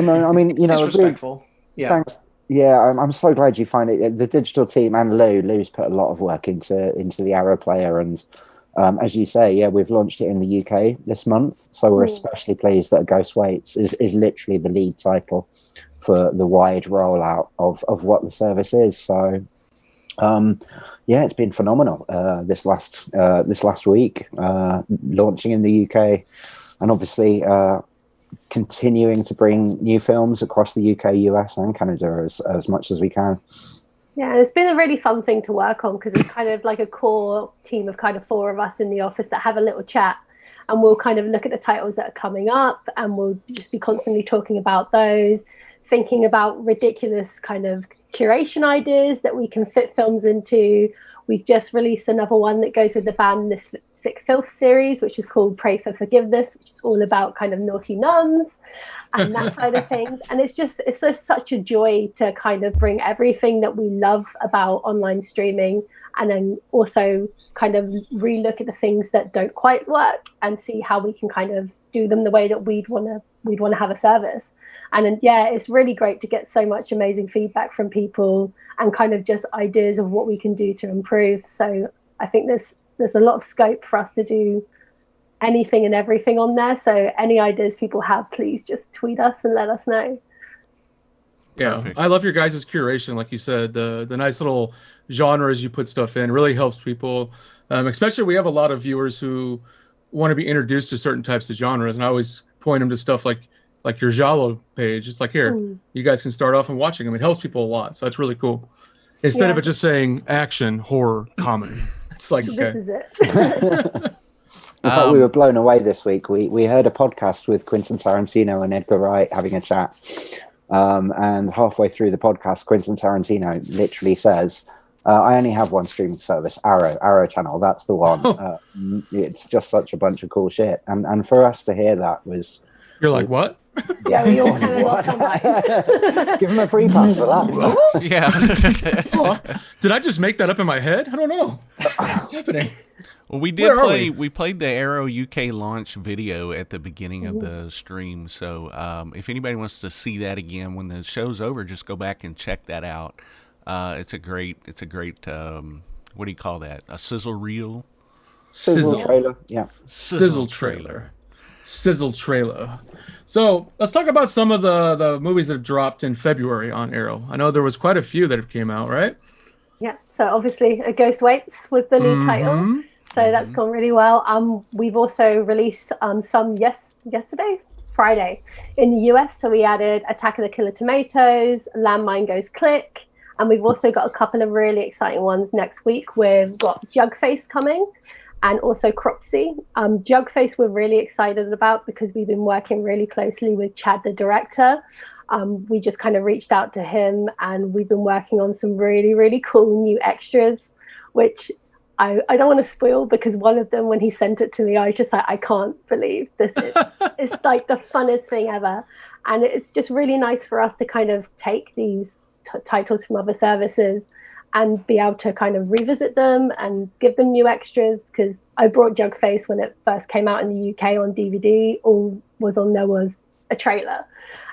no, I mean, disrespectful. Thanks. Yeah, I'm so glad you find it. The digital team and Lou's put a lot of work into the Arrow player, and as you say, we've launched it in the UK this month, so we're especially pleased that Ghost Waits is literally the lead title for the wide rollout of what the service is. So, it's been phenomenal this last week, launching in the UK, and obviously continuing to bring new films across the UK, US, and Canada as much as we can. Yeah, it's been a really fun thing to work on because it's kind of like a core team of kind of 4 of us in the office that have a little chat, and we'll kind of look at the titles that are coming up, and we'll just be constantly talking about those, thinking about ridiculous kind of curation ideas that we can fit films into. We've just released another one that goes with the Ban This Sick Filth series, which is called Pray for Forgiveness, which is all about kind of naughty nuns and that side of things. And it's such a joy to kind of bring everything that we love about online streaming, and then also kind of relook at the things that don't quite work and see how we can kind of do them the way that we'd want to have a service. And then, it's really great to get so much amazing feedback from people and kind of just ideas of what we can do to improve. So I think there's a lot of scope for us to do anything and everything on there. So any ideas people have, please just tweet us and let us know. Yeah, perfect. I love your guys' curation, like you said. The nice little genres you put stuff in really helps people. Especially we have a lot of viewers who want to be introduced to certain types of genres, and I always point them to stuff like your Giallo page. It's like, here, you guys can start off and watching them. It helps people a lot, so that's really cool. Instead of it just saying action, horror, comedy. It's like, okay. This is it. In fact, we were blown away this week. We heard a podcast with Quentin Tarantino and Edgar Wright having a chat. And halfway through the podcast, Quentin Tarantino literally says, I only have one streaming service, Arrow Channel. That's the one. It's just such a bunch of cool shit. And for us to hear that was... You're like, what? Yeah, we all kind of lost our minds. Give him a free pass for that. Yeah. Did I just make that up in my head? I don't know. What's happening? Well, we did play. We played the Arrow UK launch video at the beginning of the stream. So if anybody wants to see that again when the show's over, just go back and check that out. It's a great. What do you call that? A sizzle reel. Sizzle trailer. Yeah. Sizzle trailer. Sizzle trailer. So let's talk about some of the movies that have dropped in February on Arrow. I know there was quite a few that have came out, right? Yeah. So obviously, A Ghost Waits was the lead title. So that's gone really well. We've also released some Friday in the US. So we added Attack of the Killer Tomatoes, Landmine Goes Click, and we've also got a couple of really exciting ones next week. We've got Jugface coming, and also Cropsy. Jugface we're really excited about because we've been working really closely with Chad, the director. We just kind of reached out to him, and we've been working on some really, really cool new extras, which I don't want to spoil because one of them, when he sent it to me, I was just like, I can't believe this is it's like the funnest thing ever. And it's just really nice for us to kind of take these titles from other services and be able to kind of revisit them and give them new extras, because I brought Jugface when it first came out in the UK on DVD. All was on there was a trailer.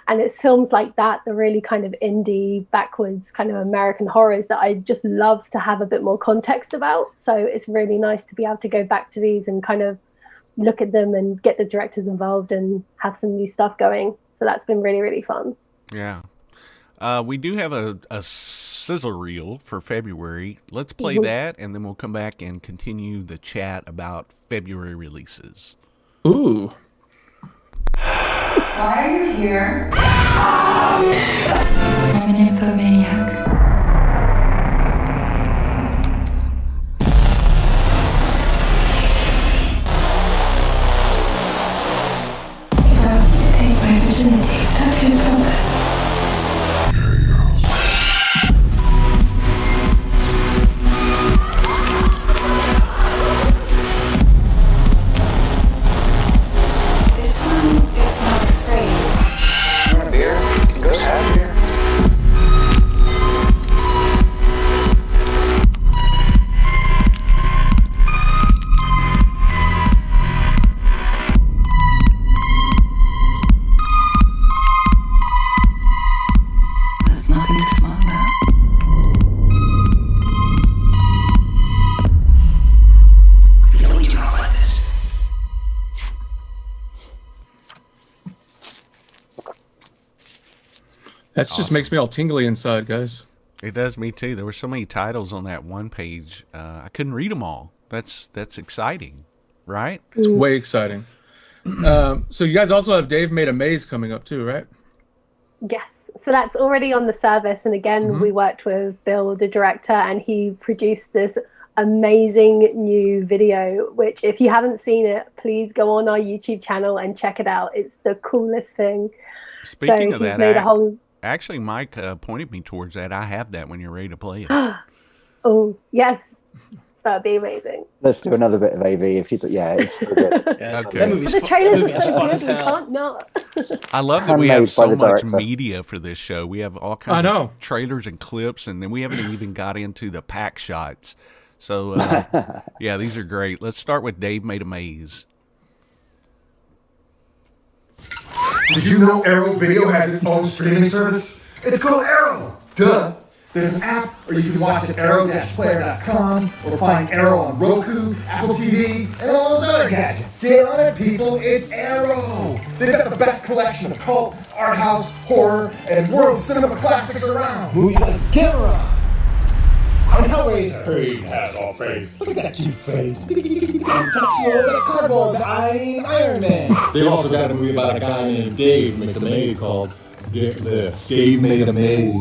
And it's films like that, the really kind of indie, backwards kind of American horrors that I just love to have a bit more context about. So it's really nice to be able to go back to these and kind of look at them and get the directors involved and have some new stuff going. So that's been really, really fun. Yeah. We do have a sizzle reel for February. Let's play that, and then we'll come back and continue the chat about February releases. Ooh. Why are you here? I'm an infomaniac. Take my virginity, tuck it from it. This one is not afraid. You want a beer? Ghost have beer. There's nothing to smile at. You don't do not like this. That just makes me all tingly inside, guys. It does me too. There were so many titles on that one page. I couldn't read them all. That's exciting, right? It's way exciting. So you guys also have Dave Made a Maze coming up too, right? Yes. So that's already on the service. And again, we worked with Bill, the director, and he produced this amazing new video, which if you haven't seen it, please go on our YouTube channel and check it out. It's the coolest thing. Speaking so of that, made a whole... actually, Mike pointed me towards that. I have that when you're ready to play it. Oh, yes. That'd be amazing. Let's do another bit of AV if you. Yeah, it's so good. Okay. The trailers are so good, we can't not. I love that we have Handmade by so the much director. media for this show. We have all kinds of trailers and clips, and then we haven't even got into the pack shots. So, yeah, these are great. Let's start with Dave Made a Maze. Did you know Arrow Video has its own streaming service? It's called Arrow. Duh. There's an app where you can watch at arrow-player.com or find Arrow on Roku, Apple TV, and all those other gadgets. Get on it, people. It's Arrow. They've got the best collection of cult, art house, horror, and world cinema classics around. Movies like Camera and Hellraiser. Creed has all face. Look at that cute face. And Tetsuo the Cardboard, I'm Iron Man. They've also got a movie about a guy named Dave makes a maze called Get This. Dave Made a Maze.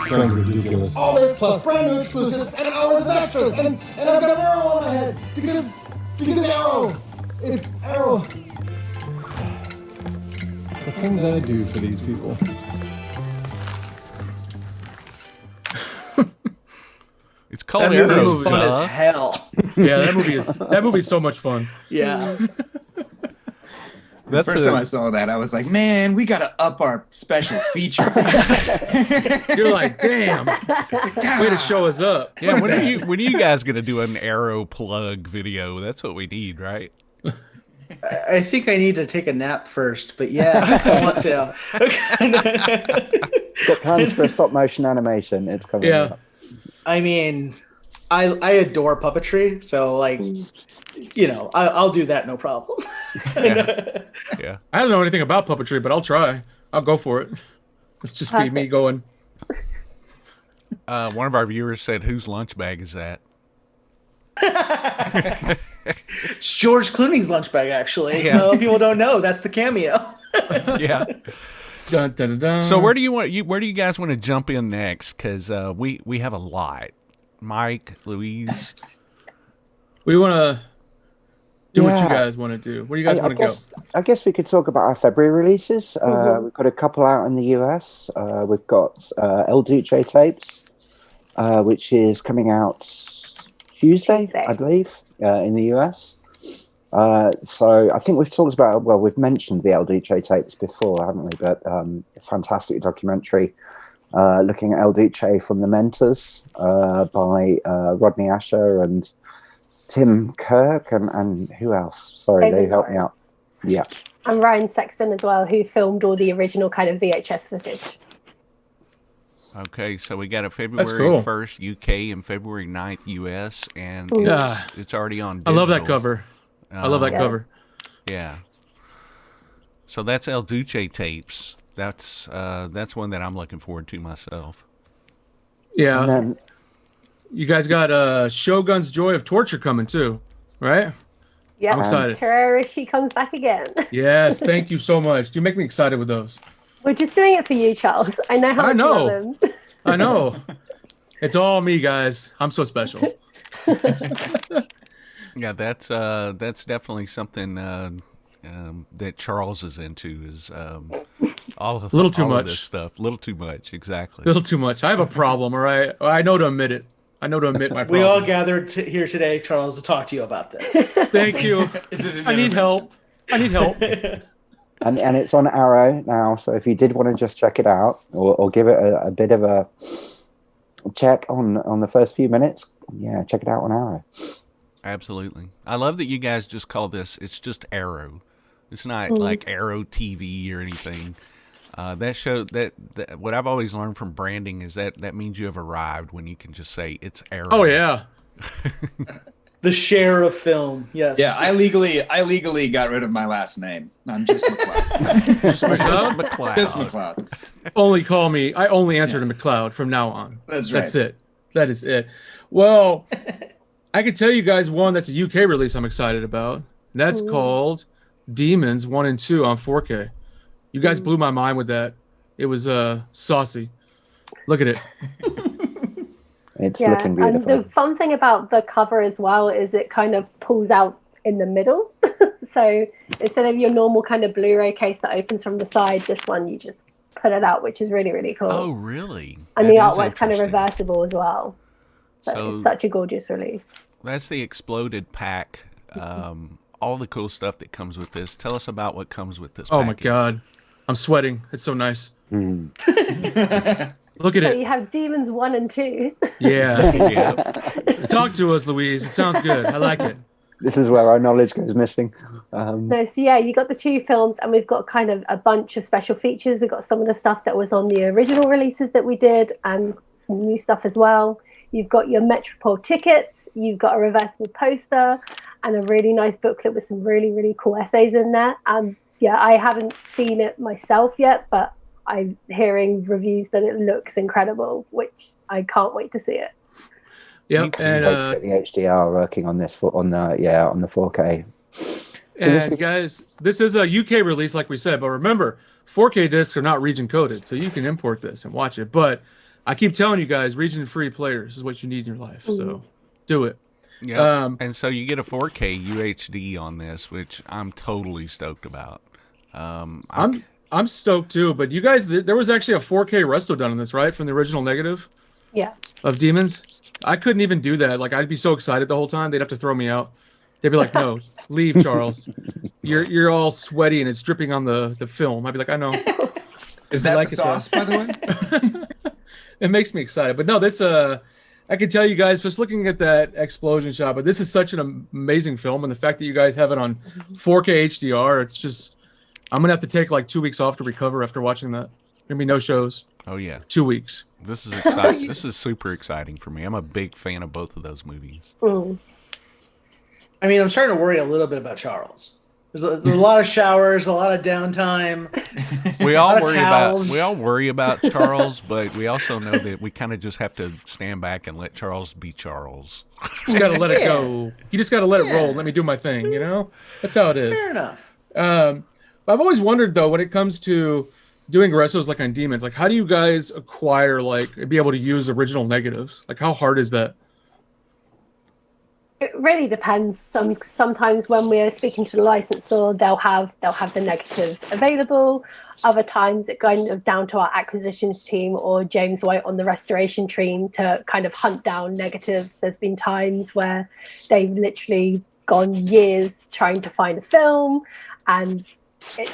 Sounds ridiculous. All this plus brand new exclusives and hours of extras, and I've got an arrow on my head because Arrow. It's Arrow. The things I do for these people. It's called That movie Arrow. is fun as hell. Yeah, that movie's so much fun. Yeah. The first time I saw that, I was like, man, we got to up our special feature. You're like, damn. Way to show us up. Yeah, when are you guys going to do an Arrow plug video? That's what we need, right? I think I need to take a nap first, but yeah, I want to. Got plans for a stop motion animation. It's coming. Yeah. Up. I mean, I adore puppetry, so like, you know, I'll do that, no problem. Yeah. I don't know anything about puppetry, but I'll try. I'll go for it. It's just be me going. One of our viewers said, "Whose lunch bag is that?" It's George Clooney's lunch bag, actually. Yeah. People don't know that's the cameo. Yeah. Dun, dun, dun, dun. So where do you guys want to jump in next? Because we have a lot. Mike, Louise. We want to do what you guys want to do. Where do you guys want to go? I guess we could talk about our February releases. We've got a couple out in the US. We've got El Duce Tapes, which is coming out Tuesday, I believe, in the US. So I think we've talked about, well, we've mentioned the El Duce tapes before, haven't we? But a fantastic documentary looking at El Duce from the Mentors by Rodney Asher and Tim Kirk and who else? Sorry, David they helped me out. Yeah. And Ryan Sexton as well, who filmed all the original kind of VHS footage. Okay, so we got a February cool. 1st UK and February 9th US, and Yeah. it's already on I digital. love that cover. I love that cover. Yeah. So that's El Duce tapes. That's one that I'm looking forward to myself. Yeah. And then, You guys got Shogun's Joy of Torture coming too, right? Yeah, I'm excited. Terror She comes back again. Yes, thank you so much. You make me excited with those. We're just doing it for you, Charles. I know how I much you know. love them. I know. It's all me, guys. I'm so special. Yeah, that's definitely something that Charles is into is all of Little too all of much. this stuff. Little too much, exactly. A little too much. I have a problem, all right? I know to admit it. I know to admit my problem. We all gathered here today, Charles, to talk to you about this. Thank you. I need help. I need help. and it's on Arrow now, so if you did want to just check it out or give it a bit of a check on the first few minutes, yeah, check it out on Arrow. Absolutely. I love that you guys just call this, it's just Arrow. It's not like Arrow TV or anything. That show that what I've always learned from branding is that means you have arrived when you can just say it's Arrow. Oh yeah. The share of film, yes. Yeah, I legally got rid of my last name. I'm just McLeod. Just McLeod? Just McLeod. Only call me. I only answer to McLeod from now on. That's right. That's it. That is it. Well, I could tell you guys one that's a UK release I'm excited about. That's called Demons 1 and 2 on 4K. You guys blew my mind with that. It was saucy. Look at it. It's looking beautiful. And the fun thing about the cover as well is it kind of pulls out in the middle. So instead of your normal kind of Blu-ray case that opens from the side, this one you just put it out, which is really, really cool. Oh, really? And That the is artwork's kind of interesting. reversible as well. So it's such a gorgeous release. That's the Exploded pack. All the cool stuff that comes with this. Tell us about what comes with this. Oh my package. God. I'm sweating. It's so nice. Look at So it. you have Demons 1 and 2. Yeah. Talk to us, Louise. It sounds good. I like it. This is where our knowledge goes missing. No, so yeah, you got the 2 films, and we've got kind of a bunch of special features. We've got some of the stuff that was on the original releases that we did, and some new stuff as well. You've got your Metropole tickets. You've got a reversible poster, and a really nice booklet with some really, really cool essays in there. Yeah, I haven't seen it myself yet, but I'm hearing reviews that it looks incredible, which I can't wait to see it. Yep. And Wait to get the HDR working on this on the 4K. And guys, this is a UK release, like we said, but remember, 4K discs are not region coded, so you can import this and watch it. But I keep telling you guys, region-free players is what you need in your life. So do it. Yeah. And so you get a 4K UHD on this, which I'm totally stoked about. I'm stoked too. But you guys, there was actually a 4K resto done on this, right, from the original negative Yeah. of Demons. I couldn't even do that. Like, I'd be so excited the whole time. They'd have to throw me out. They'd be like, "No, leave, Charles. You're all sweaty and it's dripping on the film." I'd be like, "I know." Is that like the it, though. sauce, by the way? It makes me excited. But no, this I can tell you guys just looking at that explosion shot, but this is such an amazing film, and the fact that you guys have it on 4K HDR, it's just I'm gonna have to take like 2 weeks off to recover after watching that. Gonna be no shows. Oh yeah. 2 weeks. This is exciting. This is super exciting for me. I'm a big fan of both of those movies. I mean, I'm starting to worry a little bit about Charles. There's a lot of showers, a lot of downtime. We a all lot of worry towels. about Charles, but we also know that we kind of just have to stand back and let Charles be Charles. Just gotta let it go. You just gotta let it roll. Let me do my thing. You know, that's how it is. Fair enough. I've always wondered though, when it comes to doing restos like on Demons, like how do you guys acquire be able to use original negatives? Like how hard is that? really depends. Sometimes when we're speaking to the licensor, they'll have the negative available. Other times it kind of down to our acquisitions team or James White on the restoration team to kind of hunt down negatives. There's been times where they've literally gone years trying to find a film, and it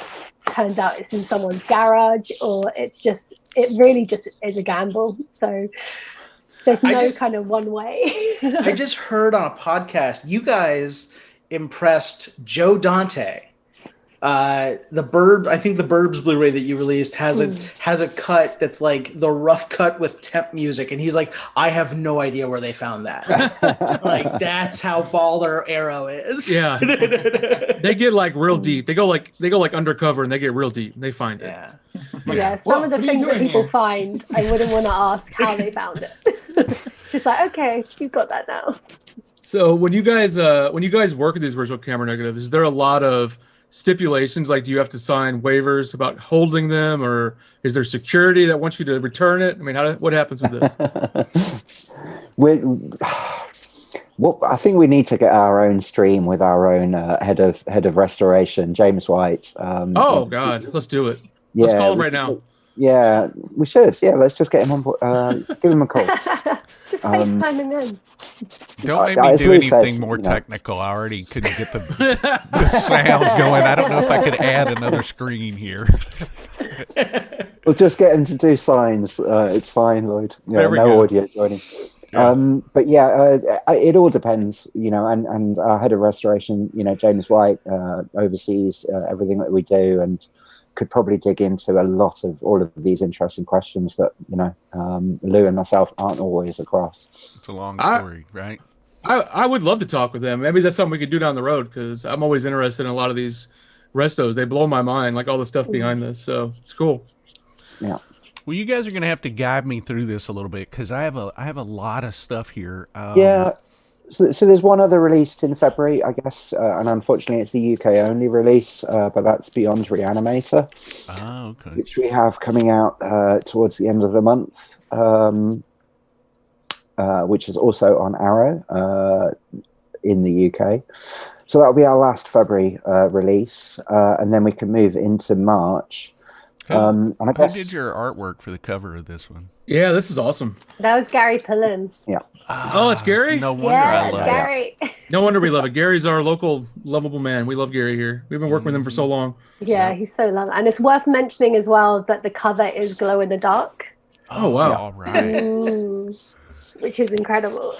turns out it's in someone's garage, or it really just is a gamble. So there's no kind of one way. I just heard on a podcast you guys impressed Joe Dante. I think the Burbs Blu-ray that you released has a cut that's like the rough cut with temp music, and he's like, I have no idea where they found that. Like, that's how baller Arrow is. Yeah, they get like real deep. They go like undercover, and they get real deep. And they find it. Yeah, some of the things that people find, I wouldn't want to ask how they found it. Just like, okay, you've got that now. So when you guys work with these virtual camera negatives, is there a lot of stipulations? Like, do you have to sign waivers about holding them, or is there security that wants you to return it? I mean, what happens with this? I think we need to get our own stream with our own head of restoration, James White. Oh God, let's do it. Let's call him right now. Yeah, we should. Yeah, let's just get him on board. Give him a call. Just FaceTime him in. Don't make me do anything more technical. I already couldn't get the sound going. I don't know if I could add another screen here. We'll just get him to do signs. It's fine, Lloyd. No audio joining. Yeah. But yeah, it all depends, and our head of restoration, James White, oversees everything that we do, and could probably dig into a lot of all of these interesting questions that Lou and myself aren't always across. It's a long story, right? I would love to talk with them. Maybe that's something we could do down the road, because I'm always interested in a lot of these restos. They blow my mind, like all the stuff behind this. So it's cool. Yeah. Well, you guys are going to have to guide me through this a little bit, because I have a lot of stuff here. Yeah. So there's one other released in February, I guess, and unfortunately it's the UK only release, but that's Beyond Reanimator, okay. Which we have coming out towards the end of the month, which is also on Arrow in the UK. So that'll be our last February release, and then we can move into March. And I guess, who did your artwork for the cover of this one? Yeah, this is awesome. That was Gary Pullen. Yeah. Oh, it's Gary? No wonder I love Gary. it. No wonder we love it. Gary's our local lovable man. We love Gary here. We've been working with him for so long. Yeah, he's so lovely. And it's worth mentioning as well that the cover is glow in the dark. Oh, wow. All right. Which is incredible.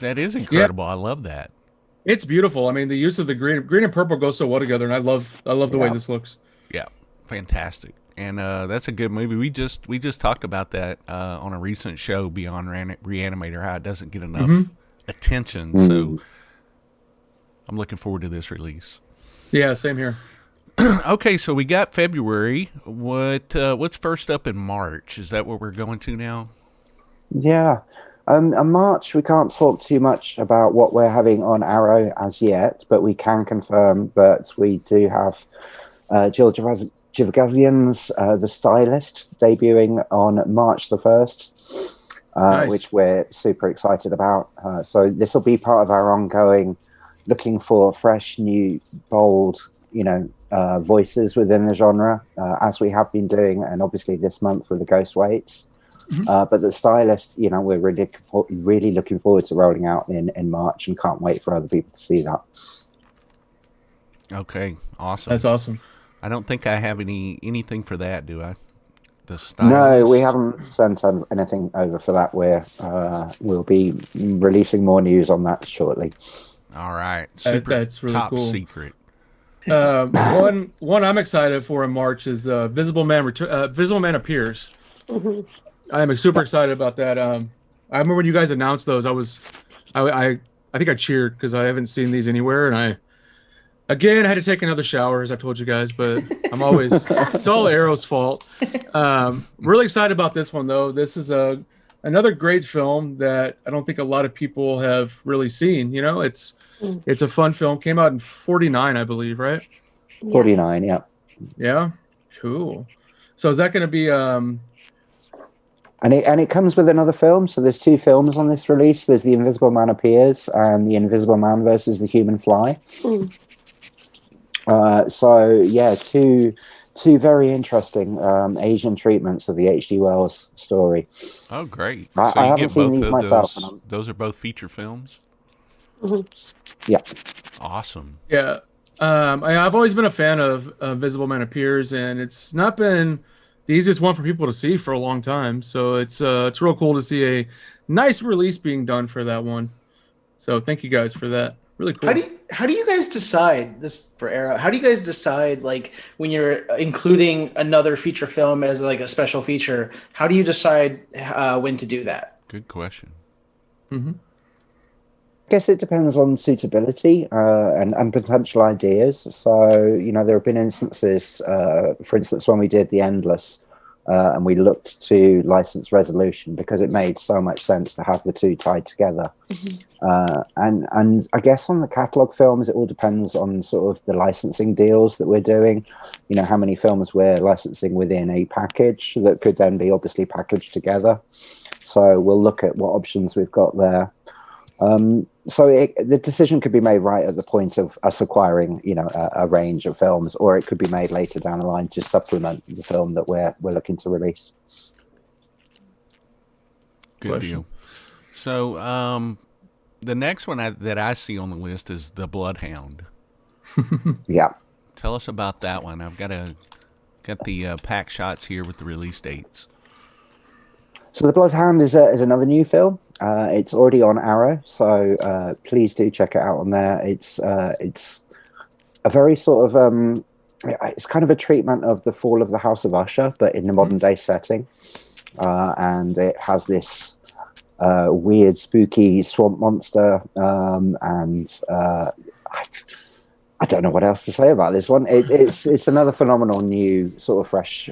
That is incredible. Yeah. I love that. It's beautiful. I mean, the use of the green and purple go so well together, and I love the way this looks. Yeah, fantastic. And that's a good movie. We just talked about that on a recent show, Beyond Reanimator, how it doesn't get enough attention. So I'm looking forward to this release. Yeah, same here. Okay, so we got February. What's first up in March? Is that what we're going to now? Yeah. In March, we can't talk too much about what we're having on Arrow as yet, but we can confirm that we do have Jill Jivagazian's The Stylist debuting on March the 1st, nice. Which we're super excited about. So this will be part of our ongoing looking for fresh, new, bold, voices within the genre, as we have been doing, and obviously this month with the Ghost Waits. But The Stylist, we're really looking forward to rolling out in March, and can't wait for other people to see that. Okay, awesome. That's awesome. I don't think I have anything for that, do I? The Stylist? No, we haven't sent anything over for that. We'll be releasing more news on that shortly. All right, that's really top cool. Secret. One I'm excited for in March is Visible Man Appears. I am super excited about that. I remember when you guys announced those. I think I cheered because I haven't seen these anywhere, and I had to take another shower, as I told you guys. But it's all Arrow's fault. Really excited about this one though. This is another great film that I don't think a lot of people have really seen. It's a fun film. Came out in '49, I believe, right? 49, yeah. Yeah, cool. So is that going to be And it comes with another film. So there's 2 films on this release. There's The Invisible Man Appears and The Invisible Man versus the Human Fly. So yeah, two very interesting Asian treatments of the H.G. Wells story. Oh, great! I So you haven't get seen both these of myself. those. Those are both feature films. Yeah. Awesome. Yeah. I've always been a fan of Invisible Man Appears, and it's not been the easiest one for people to see for a long time. So it's real cool to see a nice release being done for that one. So thank you guys for that. Really cool. How do you guys decide this for Arrow? How do you guys decide, like, when you're including another feature film as like a special feature? How do you decide when to do that? Good question. I guess it depends on suitability and potential ideas. So, there have been instances, for instance, when we did The Endless, and we looked to license Resolution because it made so much sense to have the two tied together. And I guess on the catalog films, it all depends on sort of the licensing deals that we're doing. How many films we're licensing within a package that could then be obviously packaged together. So we'll look at what options we've got there. So the decision could be made right at the point of us acquiring, a range of films, or it could be made later down the line to supplement the film that we're looking to release. Good deal. So the next one that I see on the list is The Bloodhound. Yeah. Tell us about that one. I've got the pack shots here with the release dates. So The Bloodhound is another new film. It's already on Arrow, so please do check it out on there. It's a very sort of it's kind of a treatment of the fall of the House of Usher, but in the modern day setting, and it has this weird, spooky swamp monster, and I don't know what else to say about this one. It's another phenomenal new sort of fresh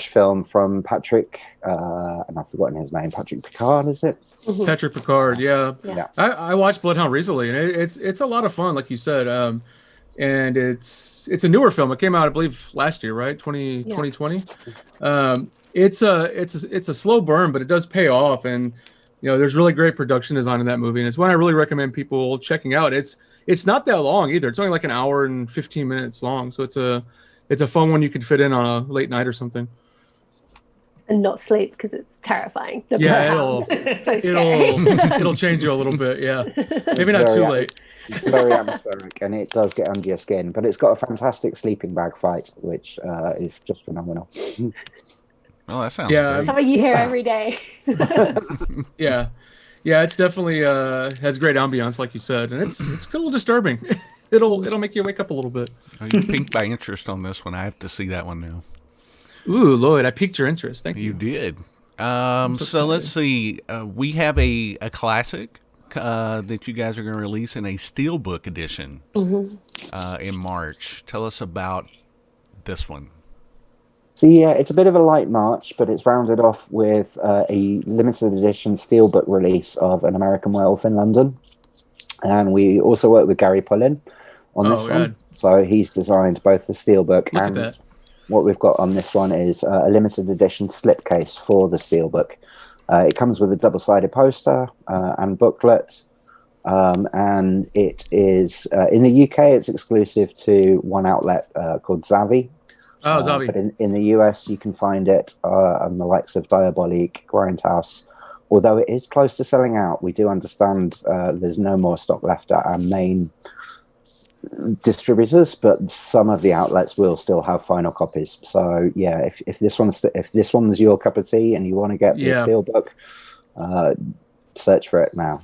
film from Patrick, and I've forgotten his name. Patrick Picard, is it? Patrick Picard, yeah. Yeah. I watched Bloodhound recently, and it's a lot of fun, like you said. And it's a newer film. It came out, I believe, last year, right? 2020. It's a slow burn, but it does pay off, and there's really great production design in that movie, and it's one I really recommend people checking out. It's not that long either. It's only like an hour and 15 minutes long, so it's a fun one you could fit in on a late night or something. And not sleep because it's terrifying. Yeah, it'll change you a little bit. Yeah, maybe not too late. It's very atmospheric, and it does get under your skin. But it's got a fantastic sleeping bag fight, which is just phenomenal. Oh, that sounds great. Something you hear every day. Yeah, it's definitely has great ambiance, like you said, and it's a little disturbing. It'll make you wake up a little bit. Oh, you piqued my interest on this one. I have to see that one now. Ooh, Lloyd, I piqued your interest. Thank you. You did. So let's see. We have a classic that you guys are going to release in a Steelbook edition in March. Tell us about this one. So yeah, it's a bit of a light March, but it's rounded off with a limited edition Steelbook release of An American Werewolf in London. And we also work with Gary Pullin on this one. So he's designed both the Steelbook and what we've got on this one is a limited edition slipcase for the Steelbook. It comes with a double-sided poster and booklet. And it is, in the UK, it's exclusive to one outlet called Zavvi. Oh, Zavvi. But in the US, you can find it on the likes of Diabolique, Grindhouse. Although it is close to selling out, we do understand there's no more stock left at our main distributors, but some of the outlets will still have final copies. So yeah, if this one's your cup of tea and you want to get the Steelbook, search for it now.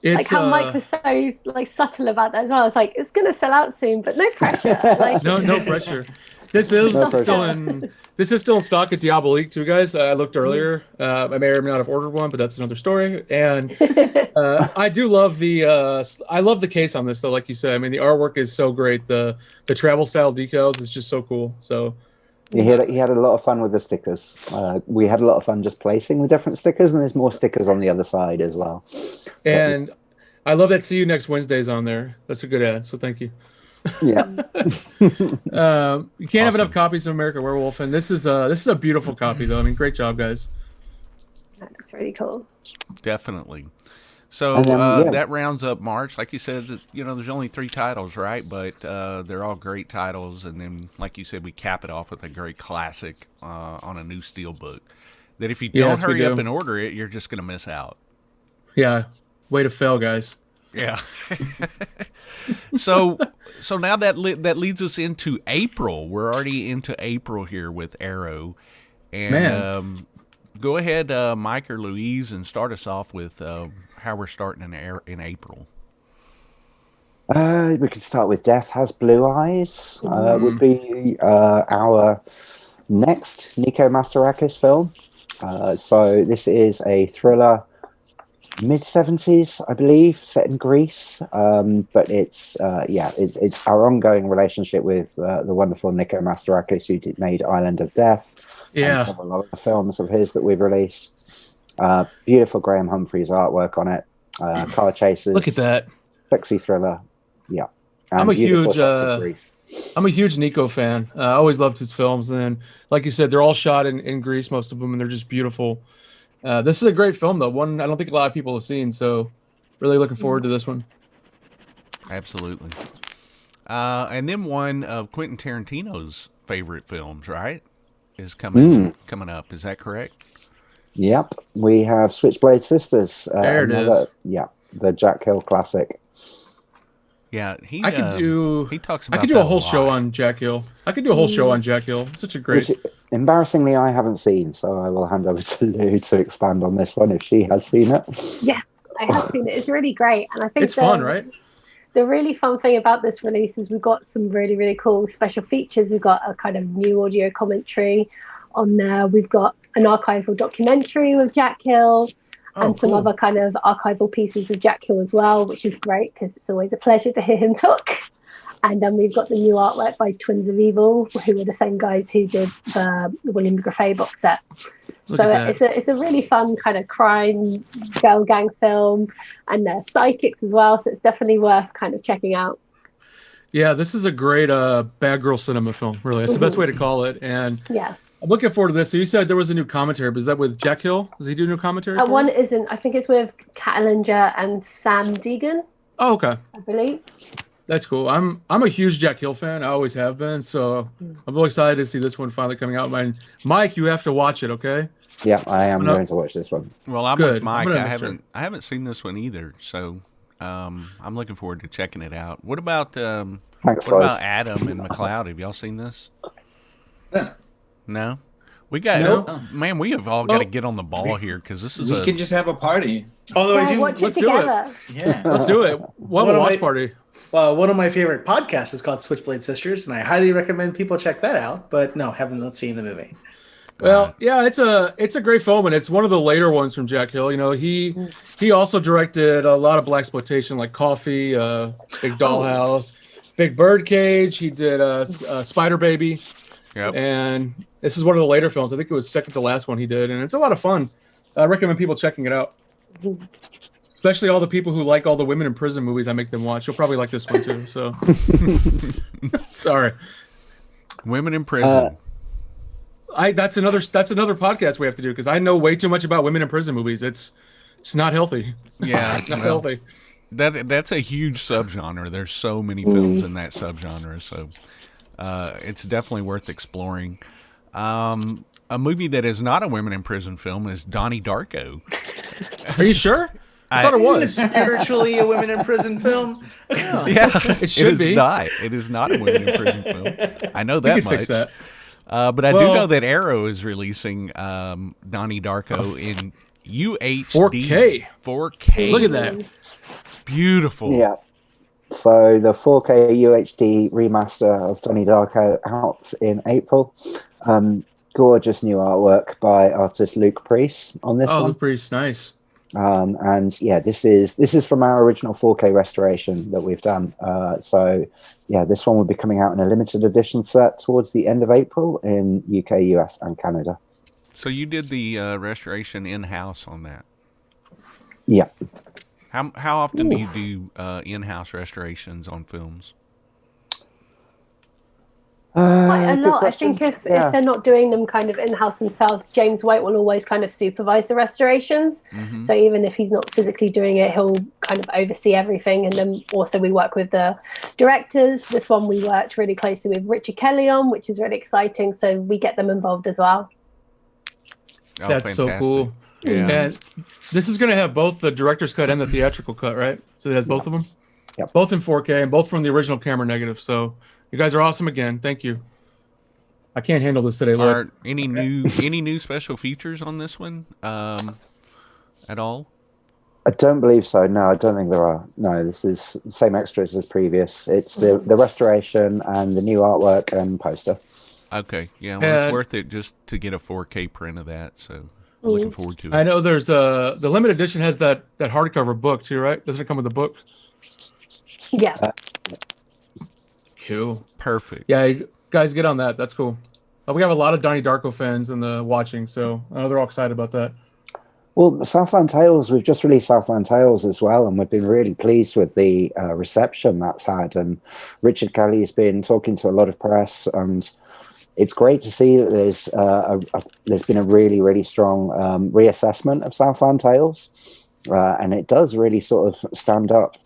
Like how Mike was so subtle about that as well. It's like it's gonna sell out soon, but no pressure. No pressure. This is still in stock at Diabolique too, guys. I looked earlier. I may or may not have ordered one, but that's another story. And I do love the case on this though. Like you said, I mean, the artwork is so great. The travel style decals is just so cool. So he had a lot of fun with the stickers. We had a lot of fun just placing the different stickers, and there's more stickers on the other side as well. And I love that "See You Next Wednesday's" on there. That's a good ad. So thank you. Yeah. You can't have enough copies of American Werewolf, and this is a beautiful copy though. I mean, great job, guys. That looks really cool. Definitely. So And then, that rounds up March. Like you said, there's only 3 titles, right? But they're all great titles. And then, like you said, we cap it off with a great classic on a new Steelbook. That if you don't Yes, we hurry up do. and order it, you're just going to miss out. Yeah. Way to fail, guys. Yeah. So now that leads us into April. We're already into April here with Arrow. And Man. go ahead, Mike or Louise, and start us off with how we're starting in April. We could start with Death Has Blue Eyes. Would be our next Nico Mastorakis film. So this is a thriller, mid-70s, I believe, set in Greece. But it's our ongoing relationship with the wonderful Nico Mastorakis, who made Island of Death. Yeah. And several other films of his that we've released. Beautiful Graham Humphreys artwork on it. Car chases. Look at that. Sexy thriller. Yeah. I'm a beautiful huge shots of Greece. I'm a huge Nico fan. I always loved his films. And then, like you said, they're all shot in Greece, most of them, and they're just beautiful. This is a great film, though. One I don't think a lot of people have seen, so really looking forward to this one. Absolutely. And then one of Quentin Tarantino's favorite films, right, is coming up. Is that correct? Yep. We have Switchblade Sisters. There it is. Yeah, the Jack Hill classic. Yeah, he talks about I could do that a whole lot. show on Jack Hill. I could do a whole show on Jack Hill. Such a great. Which, embarrassingly, I haven't seen, so I will hand over to Lou to expand on this one if she has seen it. Yeah, I have seen it. It's really great, and I think It's fun, right? The really fun thing about this release is we've got some really, really cool special features. We've got a kind of new audio commentary on there. We've got an archival documentary with Jack Hill and some other kind of archival pieces with Jack Hill as well, which is great because it's always a pleasure to hear him talk. And then we've got the new artwork by Twins of Evil, who are the same guys who did the William Grafay box set. Look So at that. it's a really fun kind of crime girl gang film, and they're psychics as well. So it's definitely worth kind of checking out. Yeah, this is a great bad girl cinema film. Really, that's the best way to call it. And Yeah. I'm looking forward to this. So you said there was a new commentary, but is that with Jack Hill? Does he do new commentary? for One it? isn't. I think it's with Kat Ellinger and Sam Deegan, Oh, okay. I believe. That's cool. I'm a huge Jack Hill fan. I always have been. So I'm really excited to see this one finally coming out. Mike, you have to watch it, okay? Yeah, I am No. going to watch this one. Well, I'm Good. with Mike. I'm gonna I make sure. haven't seen this one either, so I'm looking forward to checking it out. What about Thanks, what guys. about Adam and McLeod? Have y'all seen this? No. We got No. man. We have all got to get on the ball here because this is We could just have a party. Although I Yeah, do, watch it let's do it. together. Yeah. Let's do it. We'll have a of watch my- party. one of my favorite podcasts is called Switchblade Sisters, and I highly recommend people check that out. But no, haven't seen the movie. Well, yeah, it's a great film, and it's one of the later ones from Jack Hill. You know, he also directed a lot of blaxploitation like Coffee, Big Dollhouse, Big Birdcage. He did Spider Baby. Yep. And this is one of the later films. I think it was second to last one he did, and it's a lot of fun. I recommend people checking it out. Especially all the people who like all the women in prison movies I make them watch. You'll probably like this one too. So, sorry. Women in prison. That's another podcast we have to do because I know way too much about women in prison movies. It's not healthy. Yeah, not well, healthy. That's a huge subgenre. There's so many films in that subgenre, so it's definitely worth exploring. A movie that is not a women in prison film is Donnie Darko. Are you sure? I thought it Isn't was. it spiritually a women in prison film? Yeah, It should be. not. It is not a women in prison film. I know that could much. fix that. But I do Well- know that Arrow is releasing Donnie Darko in UHD 4K. 4K. Look at that. Beautiful. Yeah. So the 4K UHD remaster of Donnie Darko out in April. Gorgeous new artwork by artist Luke Priest on this Oh, one. Luke Priest, nice. And yeah, this is from our original 4K restoration that we've done. So yeah, this one will be coming out in a limited edition set towards the end of April in UK, US, and Canada. So you did the restoration in-house on that. Yeah. How often do you do in-house restorations on films? Quite a Good lot. I question. think if Yeah. they're not doing them kind of in-house themselves, James White will always kind of supervise the restorations. Mhm. So even if he's not physically doing it, he'll kind of oversee everything. And then also we work with the directors. This one we worked really closely with Richard Kelly on, which is really exciting. So we get them involved as well. Oh, That's so cool. Yeah. And this is going to have both the director's cut and the theatrical cut, right? So it has both of them? Yep. Both in 4K and both from the original camera negative. So you guys are awesome again. Thank you. I can't handle this today, Lord. Are any new special features on this one at all? I don't believe so. No, I don't think there are. No, this is the same extras as previous. It's the restoration and the new artwork and poster. Okay, yeah, well, it's And- worth it just to get a 4K print of that. So looking forward to it. I know there's the limited edition has that hardcover book too, right? Doesn't it come with a book? Yeah. Cool. Perfect. Yeah, you guys, get on that. That's cool. We have a lot of Donnie Darko fans in the watching, so I know they're all excited about that. Well, Southland Tales, we've just released Southland Tales as well, and we've been really pleased with the reception that's had. And Richard Kelly's been talking to a lot of press, and it's great to see that there's been a really, really strong reassessment of Southland Tales, and it does really sort of stand up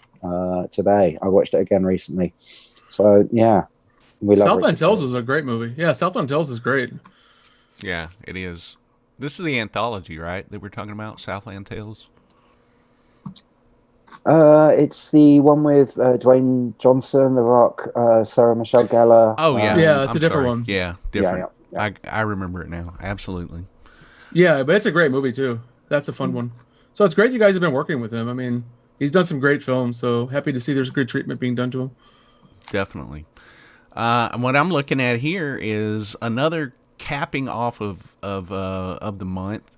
today. I watched it again recently. So, yeah. We love Southland Richard Tales Kelly. is a great movie. Yeah, Southland Tales is great. Yeah, it is. This is the anthology, right, that we're talking about, Southland Tales? It's the one with Dwayne Johnson, The Rock, Sarah Michelle Gellar. Oh, yeah. Yeah, it's I'm a different sorry. one. Yeah, different. I remember it now. Absolutely. Yeah, but it's a great movie too. That's a fun one. So it's great you guys have been working with him. I mean, he's done some great films, so happy to see there's good treatment being done to him. Definitely. And what I'm looking at here is another capping off of the month,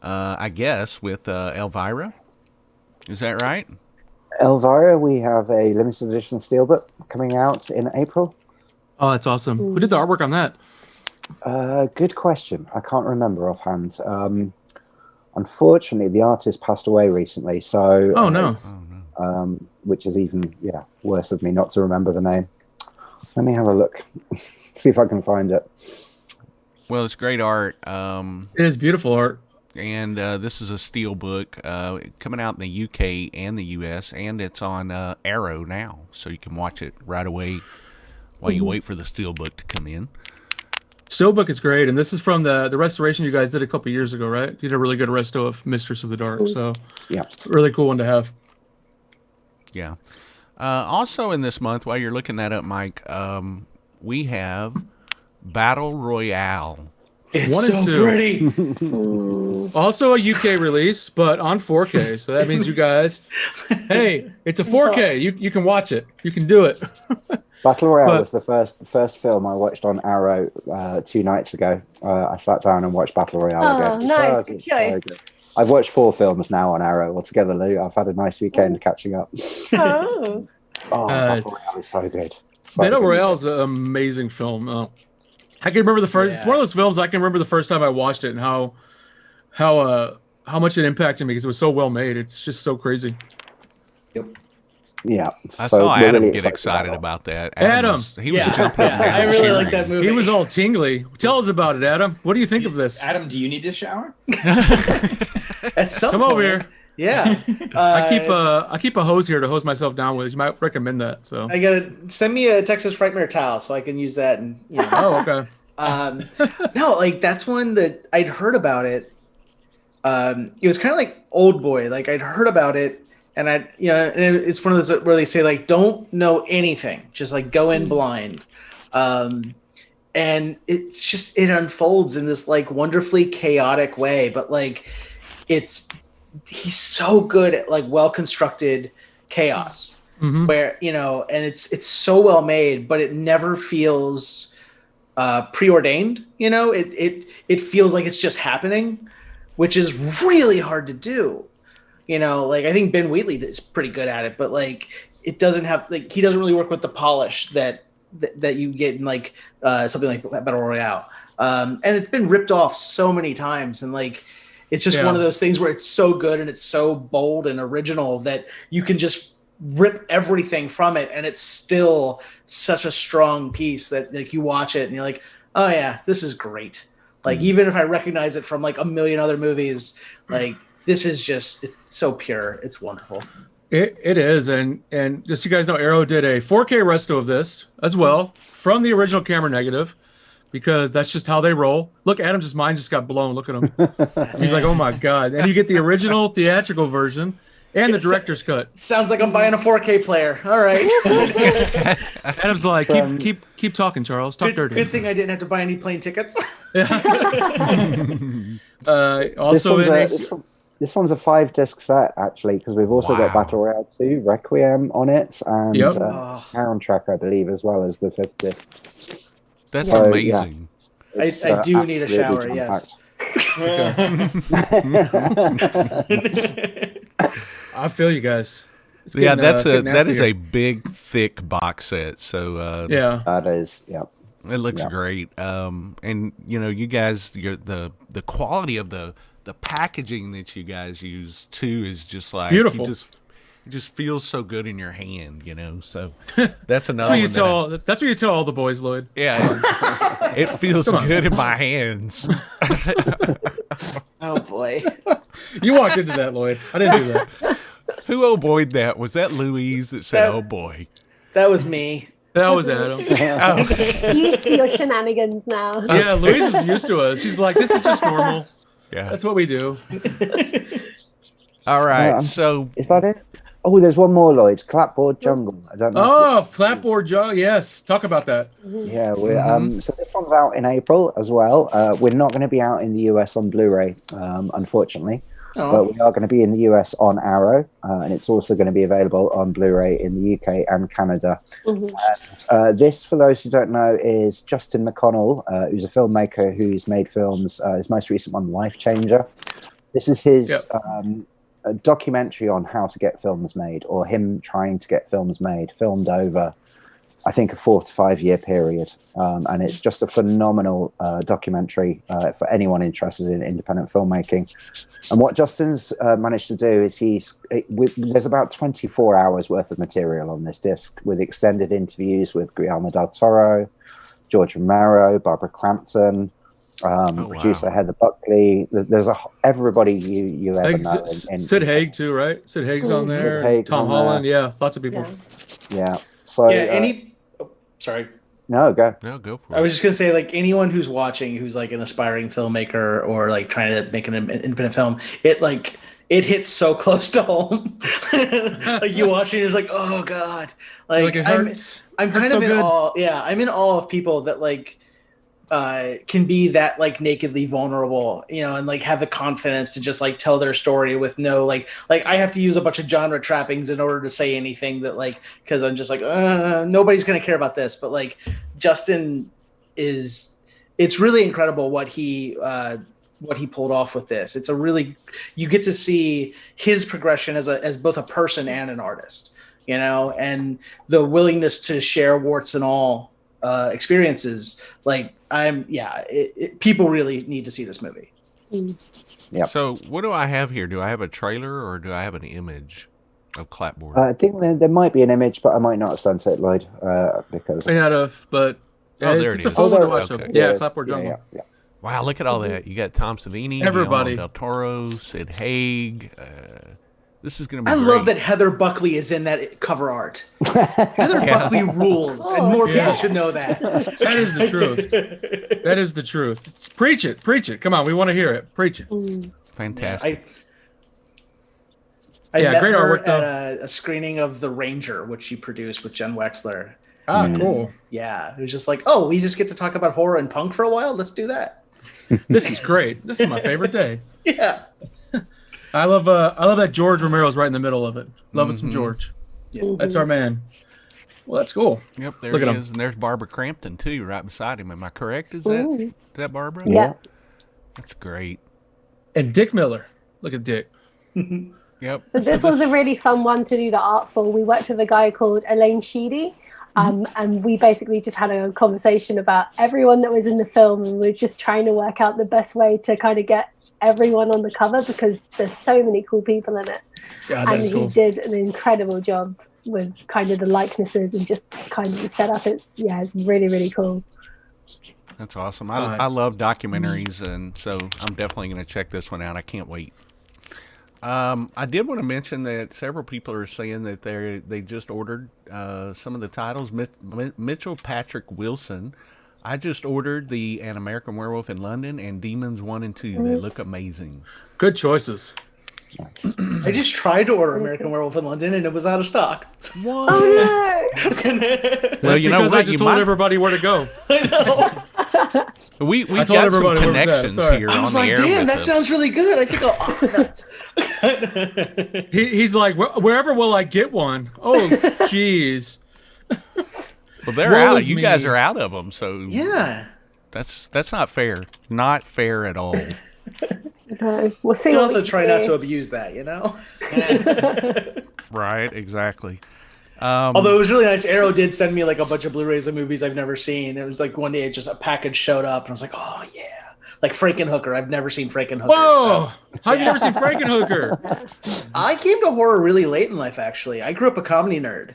I guess, with Elvira. Is that right? Elvira, we have a limited edition steelbook coming out in April. Oh, that's awesome. Who did the artwork on that? Good question. I can't remember offhand. Unfortunately, the artist passed away recently, so Oh no. which is even worse of me not to remember the name. Let me have a look, see if I can find it. Well, it's great art. It is beautiful art. And this is a steel book coming out in the UK and the US, and it's on Arrow now, so you can watch it right away while you wait for the steel book to come in. Steelbook is great, and this is from the restoration you guys did a couple years ago, right? You did a really good resto of Mistress of the Dark, so yeah, really cool one to have. Yeah. Also in this month, while you're looking that up, Mike, we have Battle Royale. It's 1 and so 2. pretty. Also a UK release, but on 4K. So that means you guys, hey, it's a 4K. You can watch it. You can do it. Battle Royale But- was the first film I watched on Arrow 2 nights ago. I sat down and watched Battle Royale Oh, again. nice. Good, Good very choice. good. I've watched 4 films now on Arrow altogether, Lou. I've had a nice weekend catching up. Oh. Battle Royale is so good. So Battle good. Royale is an amazing film. I can remember the first. It's one of those films I can remember the first time I watched it and how much it impacted me because it was so well made. It's just so crazy. Yeah. I so saw we're Adam really get excited about that. Adam, was jumping up and down I really cheering. like that movie. He was all tingly. Tell us about it, Adam. What do you think of this? Adam, do you need to shower? At some Come point. over here. Yeah. I keep a hose here to hose myself down with. You might recommend that. So. I gotta send me a Texas Frightmare towel so I can use that. And Oh, okay. No, like that's one that I'd heard about it. It was kind of like Old Boy. Like I'd heard about it, and and it's one of those where they say like don't know anything, just like go in blind. And it's just it unfolds in this like wonderfully chaotic way, but like he's so good at like well constructed chaos. Mhm. Where and it's so well made, but it never feels preordained. It feels like it's just happening, which is really hard to do. Like I think Ben Wheatley is pretty good at it, but like it doesn't have like he doesn't really work with the polish that you get in like something like Battle Royale. And it's been ripped off so many times, and like it's just one of those things where it's so good and it's so bold and original that you can just rip everything from it, and it's still such a strong piece that like you watch it and you're like, oh yeah, this is great. Like even if I recognize it from like a million other movies, like this is just, it's so pure. It's wonderful. It is, and just so you guys know, Arrow did a 4K resto of this as well from the original camera negative, because that's just how they roll. Look, Adam's mind just got blown. Look at him. He's like, oh my god! And you get the original theatrical version and the director's cut. Sounds like I'm buying a 4K player. All right. Adam's like, keep talking, Charles. Talk dirty. Good thing I didn't have to buy any plane tickets. Also, this one's a 5-disc set, actually, because we've also got Battle Royale 2, Requiem on it, and soundtrack, I believe, as well as the 5th disc. That's amazing. Yeah, I do need a shower, yes. I feel you guys. That is a big, thick box set. So that is, yeah. It looks great. And you guys, the quality of the packaging that you guys use too is just like beautiful. It just feels so good in your hand, So that's another. That's what you tell all the boys, Lloyd. Yeah, it feels good in my hands. Oh boy, you walked into that, Lloyd. I didn't do that. Who oh boyed that? Was that Louise that said oh boy? That was me. That was Adam. Used to your shenanigans now. Yeah, Louise is used to us. She's like, this is just normal. Yeah, that's what we do. All right, so is that it? Oh, there's one more, Lloyd. Clapboard Jungle. I don't know. Oh, Clapboard Jungle. Yes, talk about that. Yeah, so this one's out in April as well. We're not going to be out in the US on Blu-ray, unfortunately, but we are going to be in the US on Arrow, and it's also going to be available on Blu-ray in the UK and Canada. This, for those who don't know, is Justin McConnell, who's a filmmaker who's made films. His most recent one, Life Changer. This is his a documentary on how to get films made, or him trying to get films made, filmed over, I think, a 4 to 5 year period. And it's just a phenomenal documentary for anyone interested in independent filmmaking. And what Justin's managed to do is there's about 24 hours worth of material on this disc, with extended interviews with Guillermo del Toro, George Romero, Barbara Crampton, producer Heather Buckley. There's everybody you ever know. Sid Haig too, right? Sid Haig's on there. Tom Holland, lots of people. Yeah. So sorry. No, go for it. I was just gonna say, like, anyone who's watching, who's like an aspiring filmmaker or like trying to make an independent film, it hits so close to home. Like you watching, you're just like, oh god. Like it hurts. I'm kind of in awe. Yeah, I'm in awe of people that like can be that like nakedly vulnerable, and like have the confidence to just like tell their story with no like I have to use a bunch of genre trappings in order to say anything that like, because I'm just like nobody's gonna care about this, but like Justin it's really incredible what he pulled off with this. It's you get to see his progression as both a person and an artist, and the willingness to share warts and all experiences. Like people really need to see this movie. Yeah. So what do I have here? Do I have a trailer or do I have an image of Clapboard? I think there might be an image, but I might not have sent it, Lloyd, because I had but there it's it a full one to is. watch. Okay. Yeah, Clapboard Jungle. Yeah. Wow, look at all that. You got Tom Savini, everybody, Guillermo del Toro, Sid Haig. This is going to be I great. love that Heather Buckley is in that cover art. Heather Buckley rules, and more people should know that. That is the truth. That is the truth. Preach it. Come on, we want to hear it. Preach it. Fantastic. I met great her artwork, though. at a screening of The Ranger, which she produced with Jen Wexler. Cool. Yeah, it was just like, oh, we just get to talk about horror and punk for a while? Let's do that. This is great. This is my favorite day. Yeah. I love that George Romero's right in the middle of it. Love us some George. Yeah. That's our man. Well, that's cool. Yep, there Look he at him. is, and there's Barbara Crampton too, right beside him. Am I correct? Is that Barbara? Yeah. That's great. And Dick Miller. Look at Dick. Yep. So this was a really fun one to do the art for. We worked with a guy called Elaine Sheedy, and we basically just had a conversation about everyone that was in the film, and we're just trying to work out the best way to kind of get everyone on the cover, because there's so many cool people in it. Yeah, that and is cool. he did an incredible job. with kind of the likenesses and just kind of the setup. It's really, really cool. That's awesome. I love documentaries, and so I'm definitely going to check this one out. I can't wait. I did want to mention that several people are saying that they just ordered some of the titles. Mitchell Patrick Wilson. I just ordered the An American Werewolf in London and Demons 1 and 2. They look amazing. Good choices. I just tried to order American Werewolf in London and it was out of stock. Oh no! Well, you know what? I just told everybody where to go. I know. We've got some connections here I on was the like, air damn, with that us. sounds really good. I think I'll nuts. He's like, wherever will I get one? Oh, jeez. Well, they're Woe out. is You me. guys are out of them, so Yeah. that's not fair. Not fair at all. No. We'll see. You what also we try can not do. to abuse that, you know? Right, exactly. Although it was really nice. Arrow did send me like a bunch of Blu-rays of movies I've never seen. It was like one day just a package showed up and I was like, oh yeah. Like Frankenhooker. I've never seen Frankenhooker. Whoa! How have you never seen Frankenhooker? I came to horror really late in life, actually. I grew up a comedy nerd.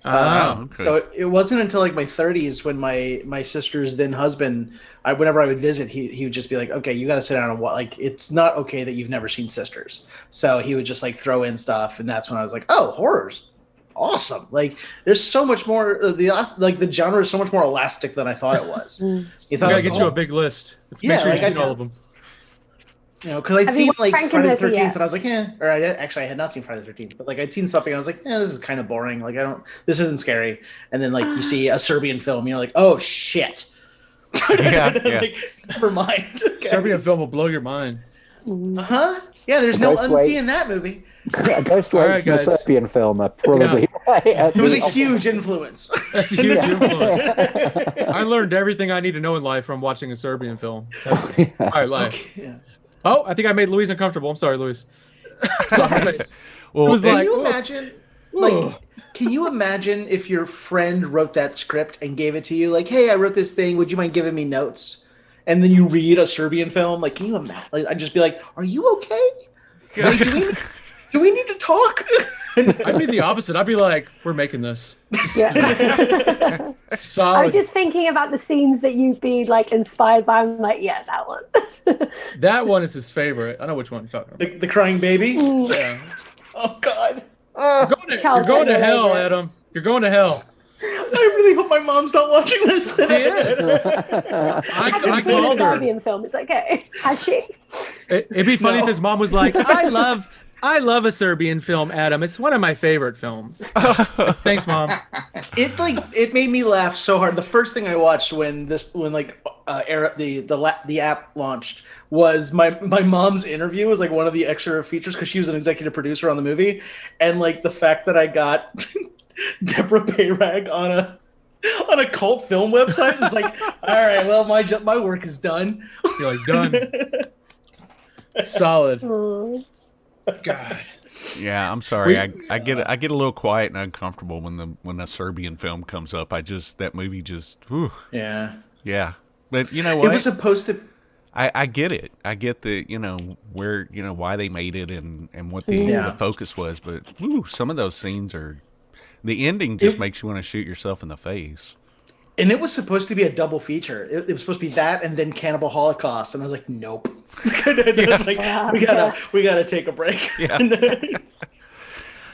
Okay. So it wasn't until like my 30s when my sister's then husband, whenever I would visit, he would just be like, okay, you got to sit down and watch. Like, it's not okay that you've never seen Sisters. So he would just like throw in stuff. And that's when I was like, oh, horror's awesome. Like, there's so much more, the genre is so much more elastic than I thought it was. You I thought, gotta get you a big list. Yeah, Make sure like, you see I- all of them. You know, because I'd Have you seen watched like Friday the Frankenhooker 13th yet? and I was like, or I had not seen Friday the 13th, but like I'd seen something, I was like, this is kind of boring. Like, this isn't scary. And then like you see a Serbian film, you're like, oh shit. Yeah. Like, never mind. Okay. Serbian film will blow your mind. Uh-huh. Yeah, there's no Ghost unseeing Waits. that movie. Yeah, Ghost All right, Waits and the guys. Serbian film are probably right. It was a huge influence. That's a huge influence. I learned everything I need to know in life from watching a Serbian film. That's all right, life. Okay, yeah. Oh, I think I made Louise uncomfortable. I'm sorry, Louise. Sorry. Well, It was Can like, you oh, imagine? oh. Like, can you imagine if your friend wrote that script and gave it to you? Like, hey, I wrote this thing. Would you mind giving me notes? And then you read a Serbian film. Like, can you imagine? Like, I'd just be like, "Are you okay? Like, do we need to talk?" I'd be the opposite. I'd be like, we're making this. Yeah. Solid. I'm just thinking about the scenes that you'd be like inspired by. I'm like, yeah, that one. That one is his favorite. I know which one you're talking about. The crying baby. Yeah. Oh God. You're going to hell, Adam. You're going to hell. I really hope my mom's not watching this. He is. I I haven't seen a called her. Serbian film. It's okay. Has she? It'd be funny if his mom was like, I love a Serbian film, Adam. It's one of my favorite films. Thanks, Mom. It made me laugh so hard. The first thing I watched when the app launched was my mom's interview was like one of the extra features because she was an executive producer on the movie, and like the fact that I got Deborah Payrag on a cult film website was like, all right, well my work is done. You're like, done. Solid. Mm. God. Yeah, I'm sorry. I get a little quiet and uncomfortable when a Serbian film comes up. That movie just whew. Yeah. Yeah. But you know what? It was supposed to. I get it. I get the where why they made it and what the focus was. But some of those scenes are the ending just makes you want to shoot yourself in the face. And it was supposed to be a double feature. It was supposed to be that and then Cannibal Holocaust, and I was like, nope. Like, we gotta take a break. Yeah.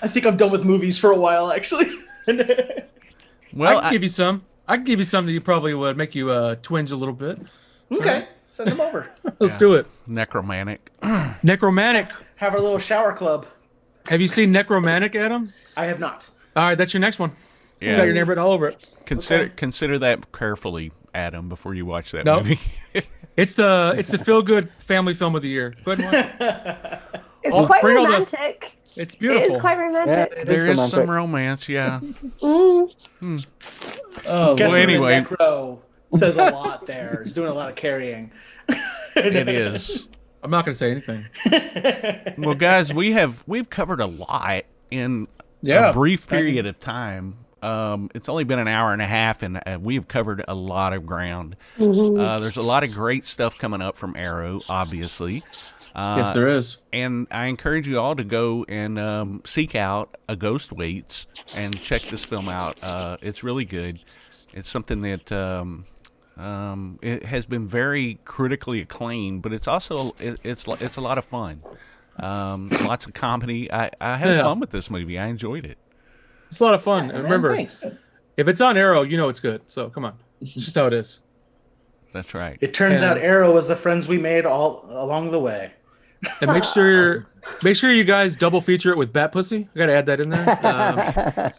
I think I'm done with movies for a while, actually. Well, I can give you some. I can give you some that you probably would make you twinge a little bit. Okay, send them over. Let's do it. Necromantic. Necromantic. Have our little shower club. Have you seen Necromantic, Adam? I have not. All right, that's your next one. Yeah. It's got your name written all over it. Consider that carefully, Adam, before you watch that Nope. movie. It's the feel good family film of the year. Go ahead and watch it. It's quite romantic. It's beautiful. It is quite romantic. There is some romance, yeah. Mm. Oh, Guessing well, anyway. the Necro says a lot there. He's doing a lot of carrying. It is. I'm not going to say anything. Well, guys, we've covered a lot in a brief period of time. It's only been an hour and a half, and we've covered a lot of ground. Mm-hmm. There's a lot of great stuff coming up from Arrow, obviously. Yes, there is. And I encourage you all to go and seek out A Ghost Waits and check this film out. It's really good. It's something that it has been very critically acclaimed, but it's also it's a lot of fun. Lots of comedy. I had fun with this movie. I enjoyed it. It's a lot of fun. And remember, thanks. if it's on Arrow, you know it's good. So come on, it's just how it is. That's right. It turns out Arrow was the friends we made all along the way. And make sure you guys double feature it with Bat Pussy. I gotta add that in there.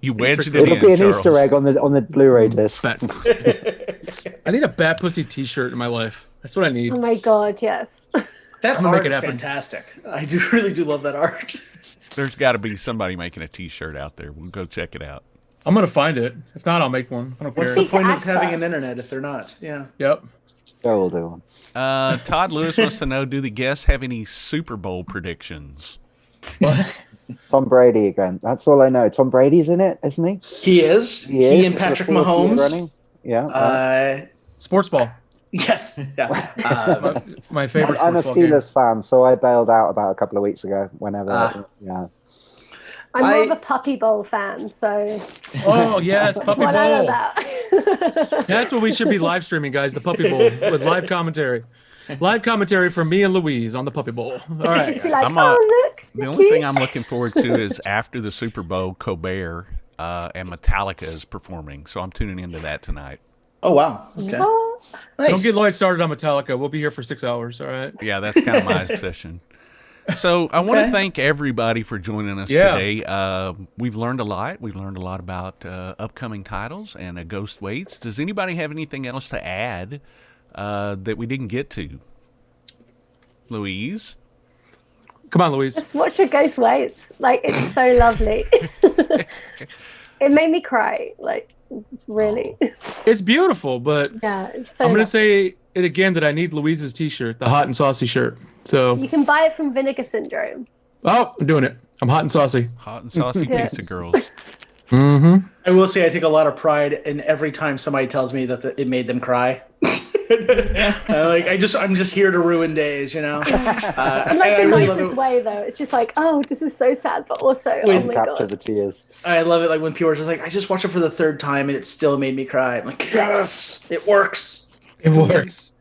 You wedged it It'll in, be an Charles. Easter egg on the Blu-ray disc. I need a Bat Pussy T-shirt in my life. That's what I need. Oh my god, yes. That I'm gonna art make it is happen. fantastic. I really do love that art. There's got to be somebody making a T-shirt out there. We'll go check it out. I'm gonna find it. If not, I'll make one. I don't What's care. the point of having an internet if they're not? Yeah. Yep. Go, we'll do one. Todd Lewis wants to know: do the guests have any Super Bowl predictions? Tom Brady again. That's all I know. Tom Brady's in it, isn't he? He is. He and For the Patrick fourth year Mahomes. running. Yeah. Sports ball. Yes. Yeah. My favorite. I'm a sports ball game. Steelers fan, so I bailed out about a couple of weeks ago. Whenever, yeah. I'm more of a Puppy Bowl fan, so. Oh yes, That's Puppy what I know Bowl. about. That's what we should be live streaming, guys. The Puppy Bowl with live commentary. Live commentary from me and Louise on the Puppy Bowl. All right. Just be like, I'm look, the only thing I'm looking forward to is after the Super Bowl, Colbert and Metallica is performing, so I'm tuning into that tonight. Oh wow. Okay. Nice. Don't get Lloyd started on Metallica. We'll be here for 6 hours. All right. Yeah, that's kind of my obsession. So I want to thank everybody for joining us today. We've learned a lot. We've learned a lot about upcoming titles and A Ghost Waits. Does anybody have anything else to add that we didn't get to? Louise? Come on, Louise. Just watch A Ghost Waits. Like, it's so lovely. It made me cry. Like, really. It's beautiful, but Yeah, it's so I'm going lovely. to say it again that I need Louise's T-shirt, the hot and saucy shirt. So, You can buy it from Vinegar Syndrome. oh, I'm doing it. I'm hot and saucy. Hot and saucy Yeah. pizza girls. Mm-hmm. I will say I take a lot of pride in every time somebody tells me that it made them cry. I'm just here to ruin days, you know. I like the nicest way, though. It's just like, oh, this is so sad, but also, oh my Capture god. the tears. I love it. Like when people are just like, I just watched it for the third time and it still made me cry. I'm like, yes, it works. It works.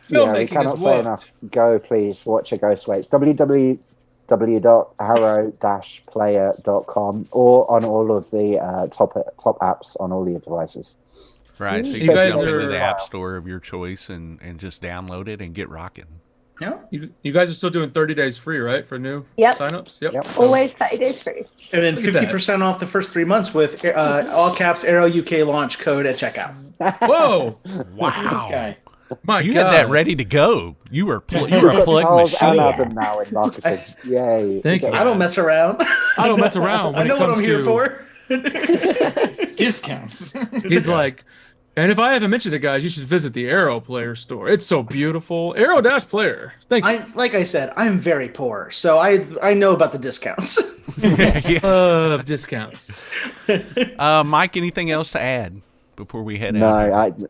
Yeah, we Filmmaking cannot is say what? enough. Go, please, watch A Ghost Waits. www.arrow-player.com or on all of the top apps on all your devices. Right, so you You can guys jump into are- the app store of your choice and just download it and get rocking. Yeah. You guys are still doing 30 days free, right, for new Yep. signups? Yep. Always 30 days free. And then Look at that. 50% off the first 3 months with all caps Arrow UK launch code at checkout. Whoa! Wow. This guy. My You God. had that ready to go. You were a plug Charles and machine. Adam now in marketing. Yay. Thank you. I don't mess around. I don't mess around. I When know it what I'm comes here to, for. Discounts. He's like, and if I haven't mentioned it, guys, you should visit the Arrow Player store. It's so beautiful. Arrow-Player. Thank you. Like I said, I'm very poor, so I know about the discounts. Discounts. Mike, anything else to add before we head No, out?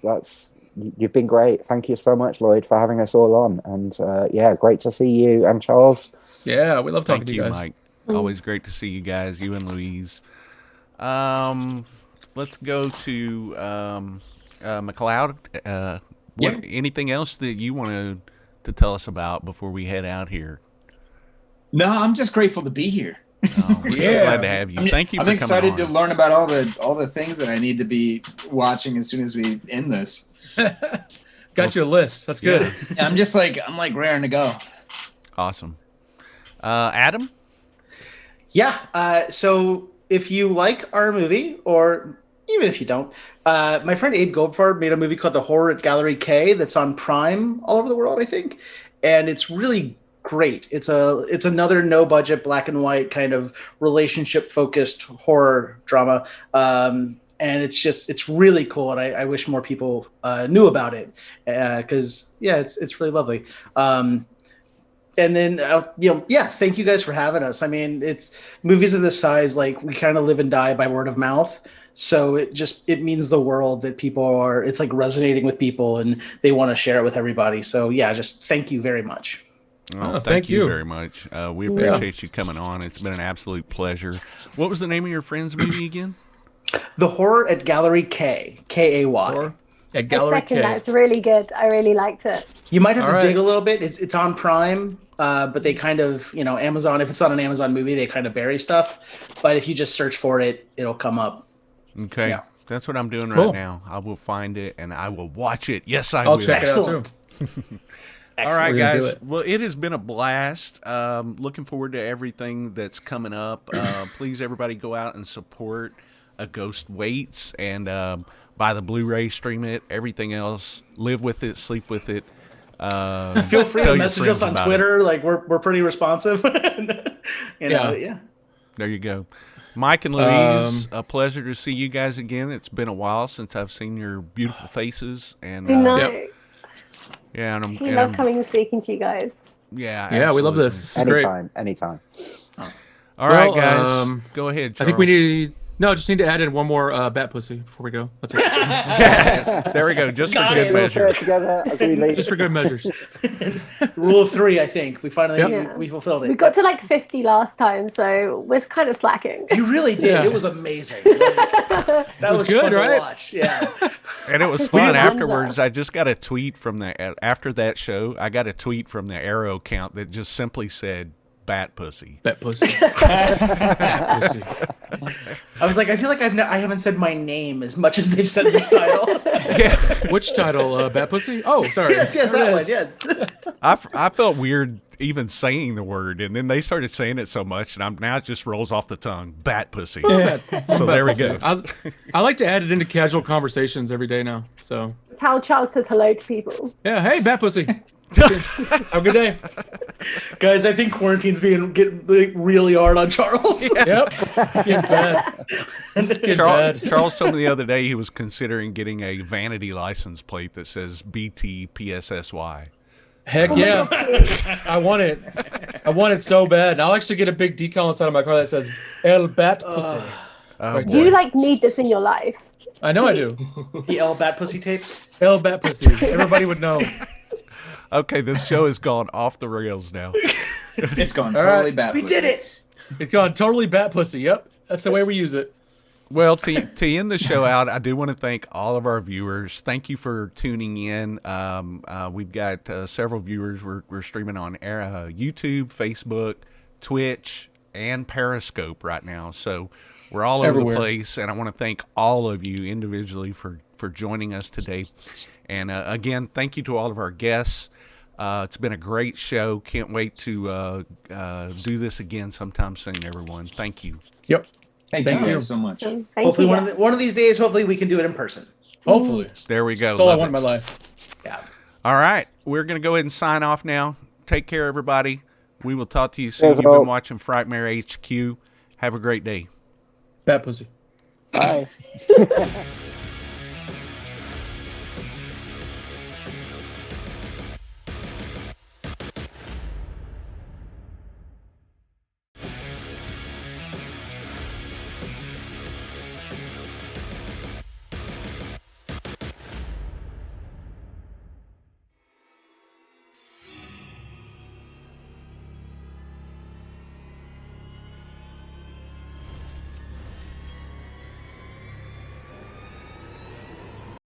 that's you've been great. Thank you so much, Lloyd, for having us all on. And yeah, great to see you and Charles. Yeah, we love talking Thank to you, you guys. Mike. Always great to see you guys, you and Louise. Let's go to McLeod. Anything else that you want to tell us about before we head out here? No, I'm just grateful to be here. Oh, we're so glad to have you. Thank you I'm for excited coming to on. learn about all the things that I need to be watching as soon as we end this. Got you a list. That's good. Yeah, I'm like raring to go. Awesome. Adam? Yeah. So if you like our movie, or even if you don't, my friend Abe Goldfarb made a movie called The Horror at Gallery K that's on Prime all over the world, I think, and it's really great. It's another no budget black and white kind of relationship focused horror drama. And it's really cool, and I wish more people knew about it because it's really lovely. And then, thank you guys for having us. I mean, it's movies of this size, like we kind of live and die by word of mouth. So it means the world that it's like resonating with people and they want to share it with everybody. So yeah, just thank you very much. Oh, thank you very much. We appreciate you coming on. It's been an absolute pleasure. What was the name of your friend's movie again? The Horror at Gallery K, K-A-Y. At Gallery K. That's really good. I really liked it. You might have to dig a little bit. It's on Prime, but they kind of, Amazon, if it's not an Amazon movie, they kind of bury stuff. But if you just search for it, it'll come up. Okay. Yeah. That's what I'm doing right now. I will find it and I will watch it. Yes, I will. I'll check it out too. All right, guys. Well, it has been a blast. Looking forward to everything that's coming up. Please, everybody, go out and support A Ghost Waits and buy the Blu-ray, stream it, everything else. Live with it, sleep with it. Feel free to message us on Twitter. Like we're pretty responsive. Yeah. There you go. Mike and Louise, a pleasure to see you guys again. It's been a while since I've seen your beautiful faces. And yeah, and we love coming and speaking to you guys. Yeah, absolutely. We love this. Anytime. All right, guys, go ahead, Charles. I think we need just need to add in one more bat pussy before we go. That's it. There we go. Just for good measure. Just for good measures. Rule of 3, I think. We finally we fulfilled it. We got to like 50 last time, so we're kind of slacking. You really did. Yeah. It was amazing. That was good, fun to watch. Yeah. And it was fun afterwards. I just got a tweet from after that show. I got a tweet from the Arrow account that just simply said, "Bat pussy." Bat pussy. Bat pussy. I was like, I feel like I haven't said my name as much as they've said this title. Which title? Bat pussy? Oh, sorry. Yes, that one. Yeah. I felt weird even saying the word, and then they started saying it so much, and now it just rolls off the tongue. Bat pussy. So there we go. I like to add it into casual conversations every day now. So it's how Charles says hello to people. Yeah. Hey, bat pussy. Have a good day, guys. I think quarantine's getting really hard on Charles. Yep. Get bad. Charles told me the other day he was considering getting a vanity license plate that says BTPSSY. Heck yeah. I want it so bad. I'll actually get a big decal inside of my car that says El Bat Pussy. You need this in your life. I know I do. The El Bat Pussy tapes. El Bat Pussy. Everybody would know. Okay, this show has gone off the rails now. It's gone totally bat pussy. We did it. It's gone totally bat pussy. Yep. That's the way we use it. Well, to end the show out, I do want to thank all of our viewers. Thank you for tuning in. We've got several viewers. We're streaming on YouTube, Facebook, Twitch, and Periscope right now. So we're all over the place, and I want to thank all of you individually for joining us today. And again, thank you to all of our guests. It's been a great show. Can't wait to do this again sometime soon, everyone. Thank you. Yep. Thank you so much. Hopefully, one of these days, hopefully we can do it in person. Hopefully. There we go. That's all I want in my life. Yeah. All right. We're going to go ahead and sign off now. Take care, everybody. We will talk to you soon. You've been watching Frightmare HQ. Have a great day. Bat pussy. Bye.